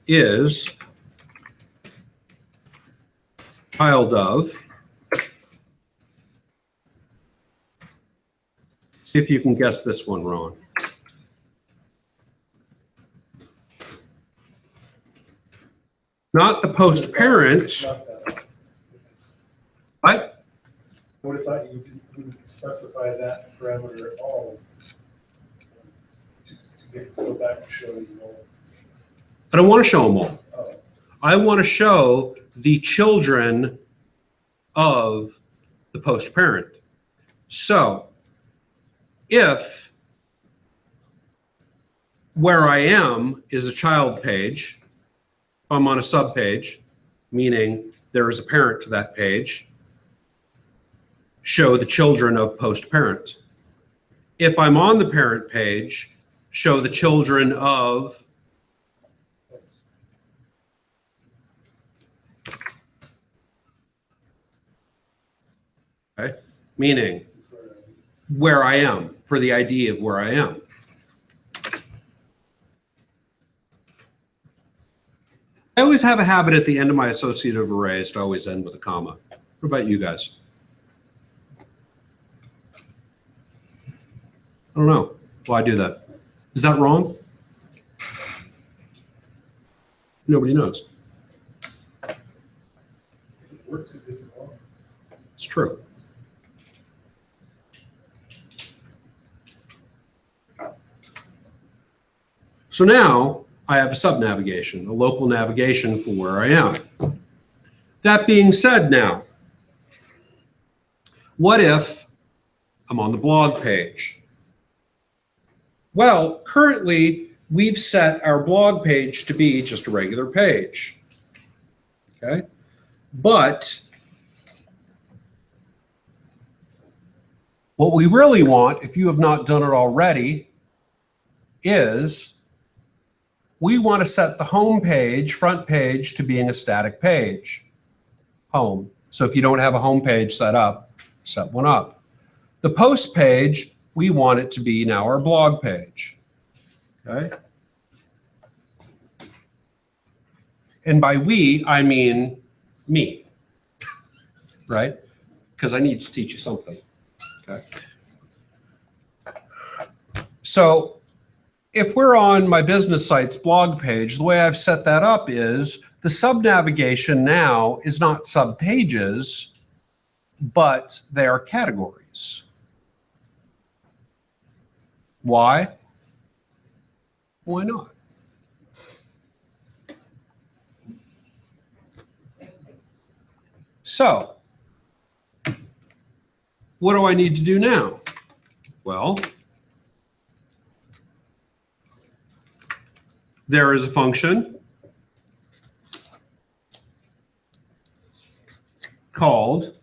is child of. See if you can guess this one, Ron. Not the post parent. Not that. What? What if you didn't specify that parameter at all? You have to go back and show you all. I don't want to show them all. Oh, I want to show the children of the post parent. So if where I am is a child page, If I'm on a subpage, meaning there is a parent to that page, show the children of post parent. If I'm on the parent page, show the children of okay, meaning where I am, for the ID of where I am. I always have a habit at the end of my associative arrays to always end with a comma. What about you guys? I don't know why I do that. Is that wrong? Nobody knows. It works at this point. It's true. So now I have a sub-navigation, a local navigation for where I am. That being said now, what if I'm on the blog page? Well, currently we've set our blog page to be just a regular page. Okay? But what we really want, if you have not done it already, is we want to set the home page, front page, to being a static page. Home. So if you don't have a home page set up, set one up. The post page, we want it to be now our blog page. Okay? And by we, I mean me. Right? Because I need to teach you something. Okay? So if we're on my business site's blog page, the way I've set that up is the sub-navigation now is not sub-pages, but they are categories. Why? Why not? So, what do I need to do now? Well, there is a function called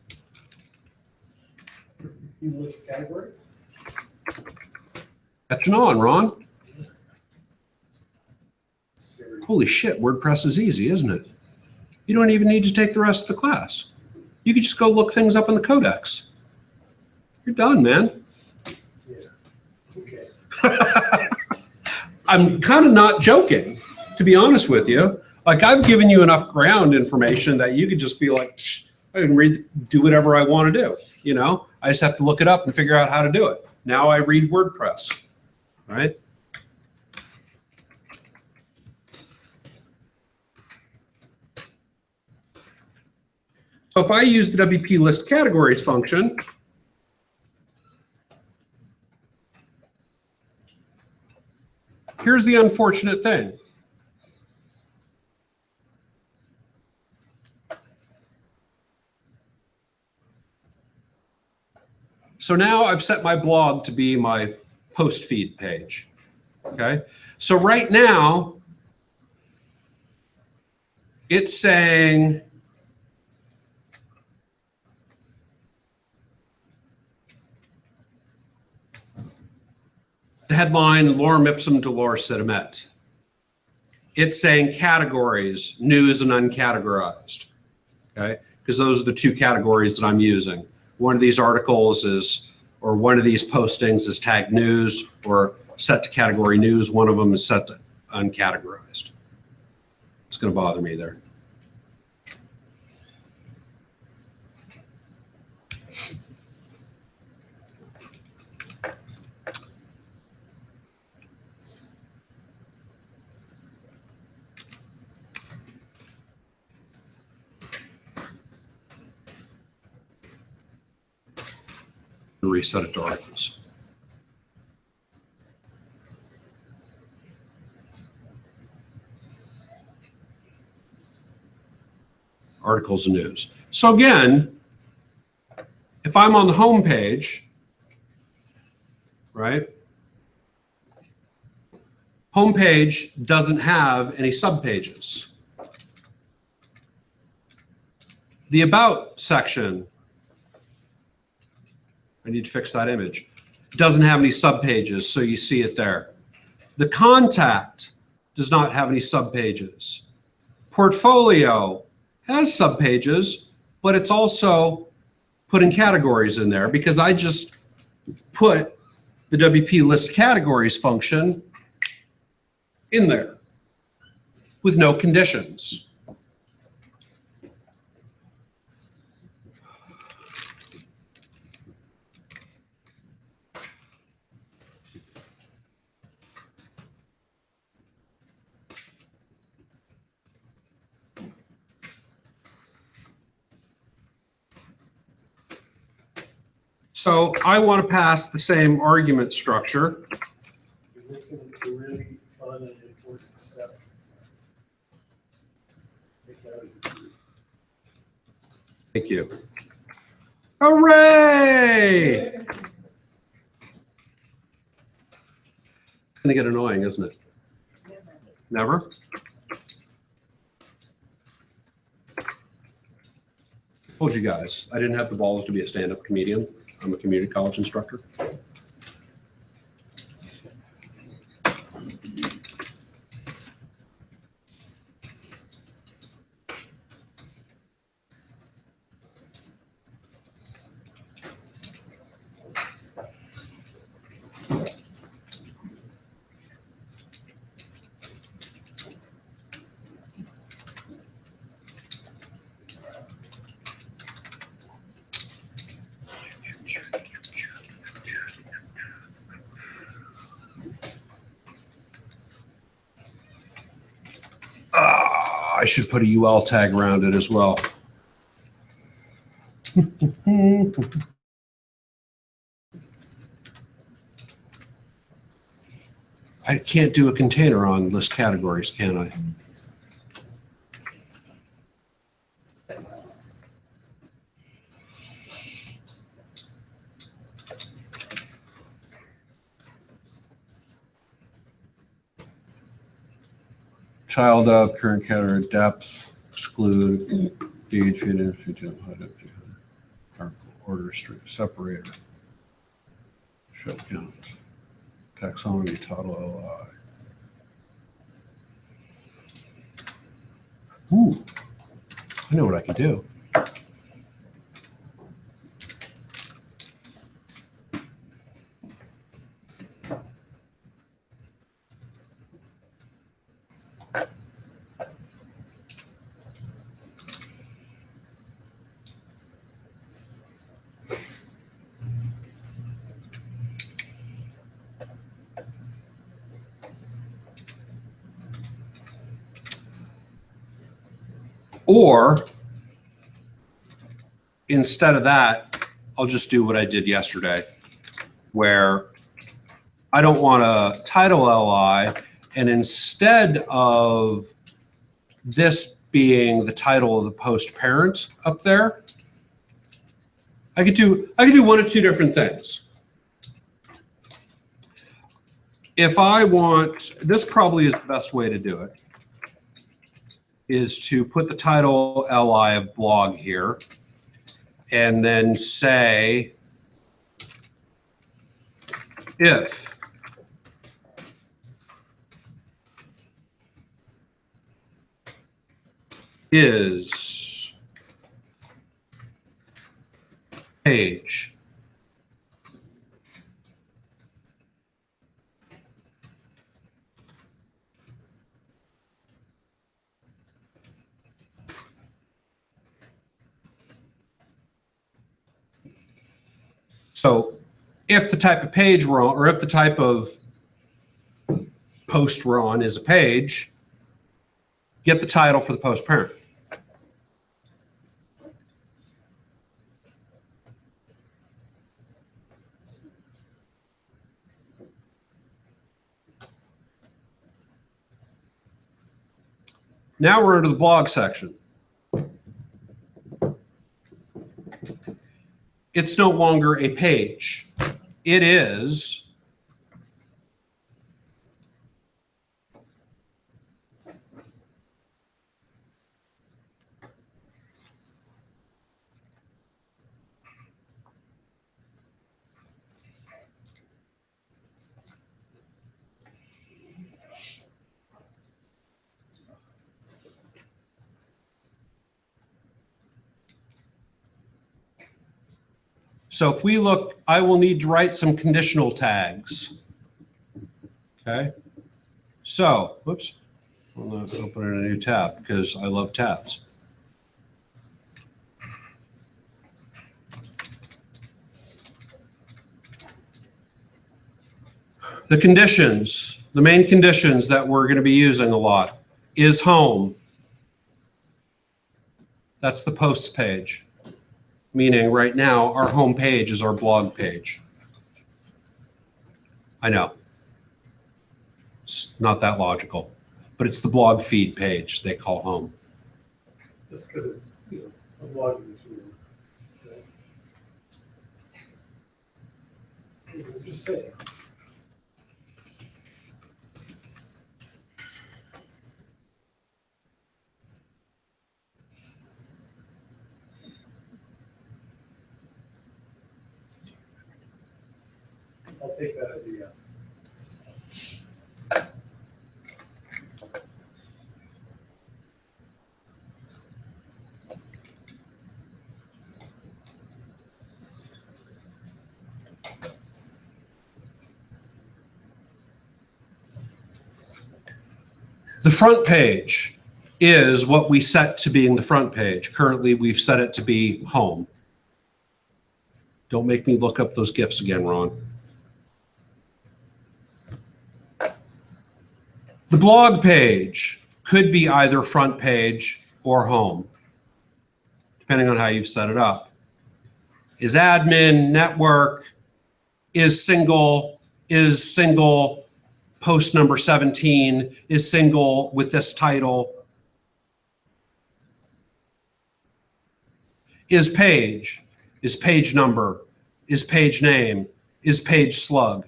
You list categories? catching on, Ron. Holy shit, WordPress is easy, isn't it? You don't even need to take the rest of the class. You can just go look things up in the codex. You're done, man. Yeah. Okay. I'm kind of not joking, to be honest with you. Like, I've given you enough ground information that you could just be like, I can do whatever I want to do. You know, I just have to look it up and figure out how to do it. Now I read WordPress, right? So if I use the WP list categories function, here's the unfortunate thing. So now I've set my blog to be my post feed page. Okay. So right now it's saying the headline, lorem ipsum dolor sit It's saying categories, news and uncategorized, okay? Because those are the two categories that I'm using. One of these articles is, or one of these postings is tagged news or set to category news. One of them is set to uncategorized. It's going to bother me there. Reset it to articles. Articles and news. So again, if I'm on the home page, right? Home page doesn't have any subpages. The About section, I need to fix that image, doesn't have any subpages, so you see it there. The Contact does not have any subpages. Portfolio has subpages, but it's also putting categories in there because I just put the WP list categories function in there with no conditions. So I want to pass the same argument structure. This is a really fun and important step. Make that a group. Thank you. Hooray! It's going to get annoying, isn't it? Never? Told you guys, I didn't have the balls to be a stand-up comedian. I'm a community college instructor. I should put a UL tag around it as well. I can't do a container on list categories, can I? Child of, current category, depth, exclude, deed, feed, order, string, separator, show count, taxonomy, title, LI. Ooh, I know what I could do. Or instead of that, I'll just do what I did yesterday, where I don't want a title LI, and instead of this being the title of the post parent up there, I could do one of two different things. If I want, this probably is the best way to do it, is to put the title LI of blog here and then say if is page so if the type of page we're on, or if the type of post we're on is a page, get the title for the post parent. Now we're into the blog section. It's no longer a page. It is So if we look, I will need to write some conditional tags. Okay. So, whoops. I'm going to open a new tab because I love tabs. The conditions, the main conditions that we're going to be using a lot is home. That's the posts page. Meaning right now, our home page is our blog page. I know. It's not that logical, but it's the blog feed page they call home. That's because it's, a blog material. Right? Just say. I'll take that as a yes. The front page is what we set to being the front page. Currently, we've set it to be home. Don't make me look up those GIFs again, Ron. The blog page could be either front page or home, depending on how you've set it up. Is admin, network, is single, post number 17, is single with this title. Is page number, is page name, is page slug.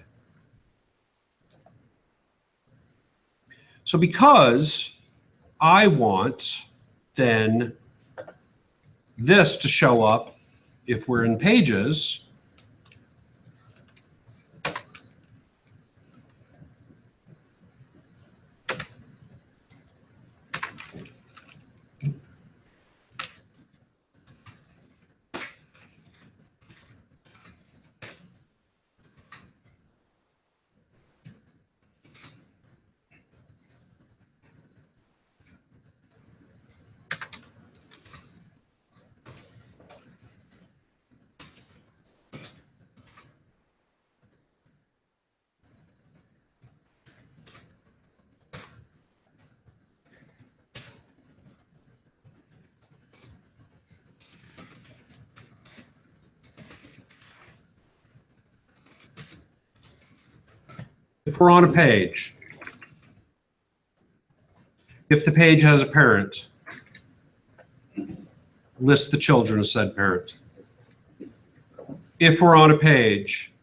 So because I want then this to show up if we're in pages, if we're on a page, if the page has a parent, list the children of said parent. If we're on a page,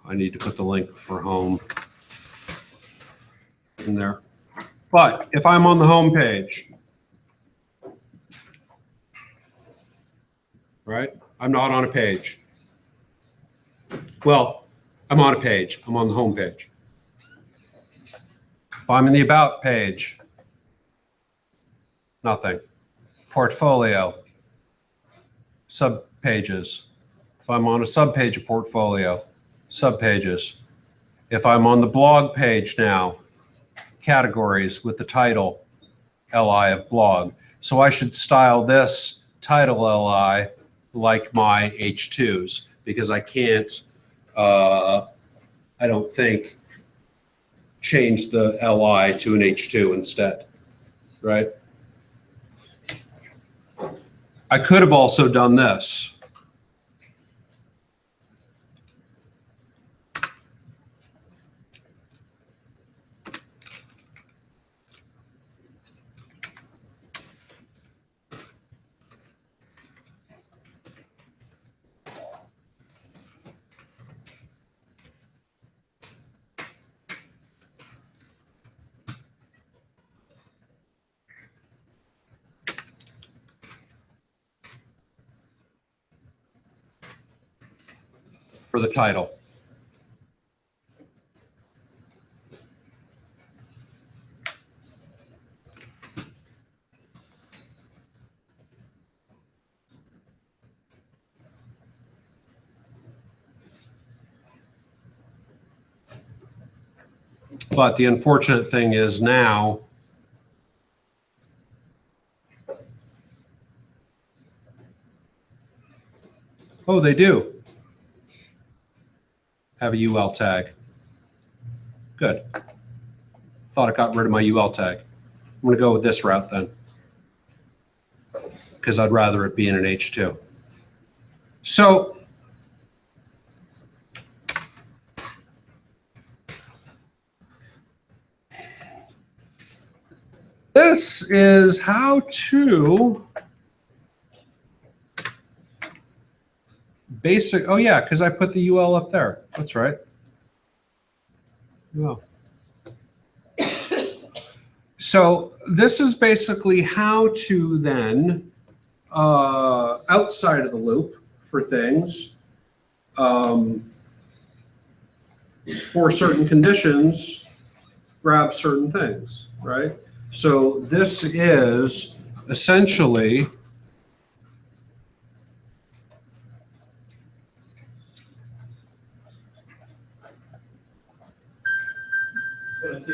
I need to put the link for home in there. But if I'm on the home page, right? I'm not on a page. Well, I'm on a page. I'm on the home page. If I'm in the about page, nothing. Portfolio, subpages. If I'm on a subpage of portfolio, subpages. If I'm on the blog page now, categories with the title LI of blog. So I should style this title LI like my H2s because I can't, I don't think, change the LI to an H2 instead, right? I could have also done this. For the title. But the unfortunate thing is now, oh, they do have a UL tag. Good. Thought I got rid of my UL tag. I'm going to go with this route then, because I'd rather it be in an H2. So this is how to basic. Oh yeah, because I put the UL up there. That's right. Yeah. So this is basically how to then, outside of the loop for things, for certain conditions, grab certain things, right? So this is essentially Pull a C.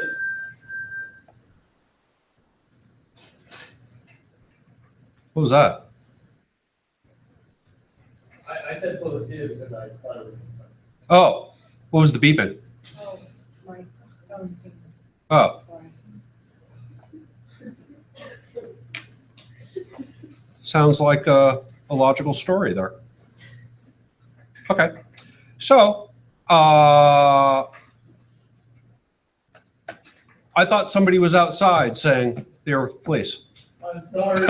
what was that? I said pull a C because I thought it was. Oh, what was the beeping? Oh, my phone. Oh, Sorry. sounds like a logical story there. Okay, so I thought somebody was outside saying they were police. I'm sorry.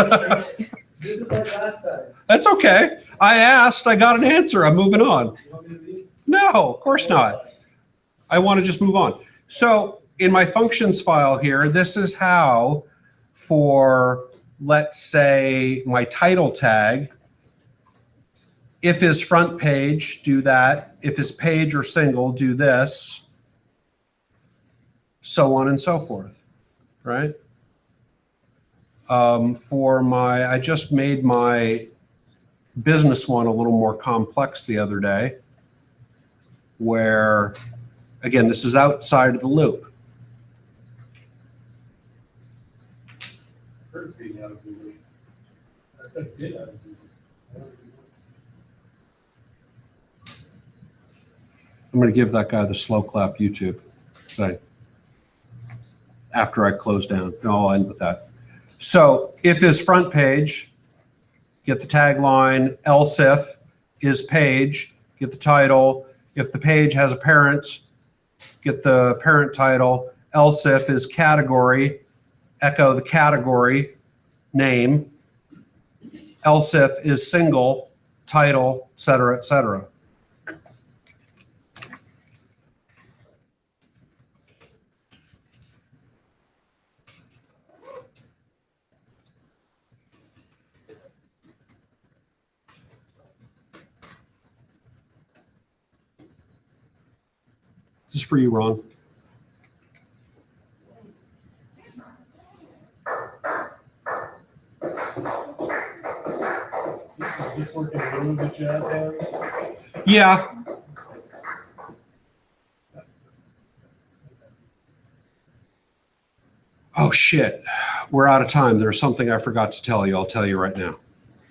This is our last time. That's okay. I asked, I got an answer. I'm moving on. You want me to leave? No, of course not. I want to just move on. So in my functions file here, this is how for, let's say, my title tag, if is front page, do that. If is page or single, do this. So on and so forth, right? For my, I just made my business one a little more complex the other day, where, again, this is outside of the loop. Heard being out of the loop. I think did out of the loop. I'm going to give that guy the slow clap YouTube thing after I close down. No, I'll end with that. So if is front page, get the tagline. Else if is page, get the title. If the page has a parent, get the parent title. Else if is category, echo the category name. Else if is single, title, et cetera, et cetera. is for you, Ron. Just working a little bit jazz hands. Yeah. Oh shit, we're out of time. There's something I forgot to tell you. I'll tell you right now.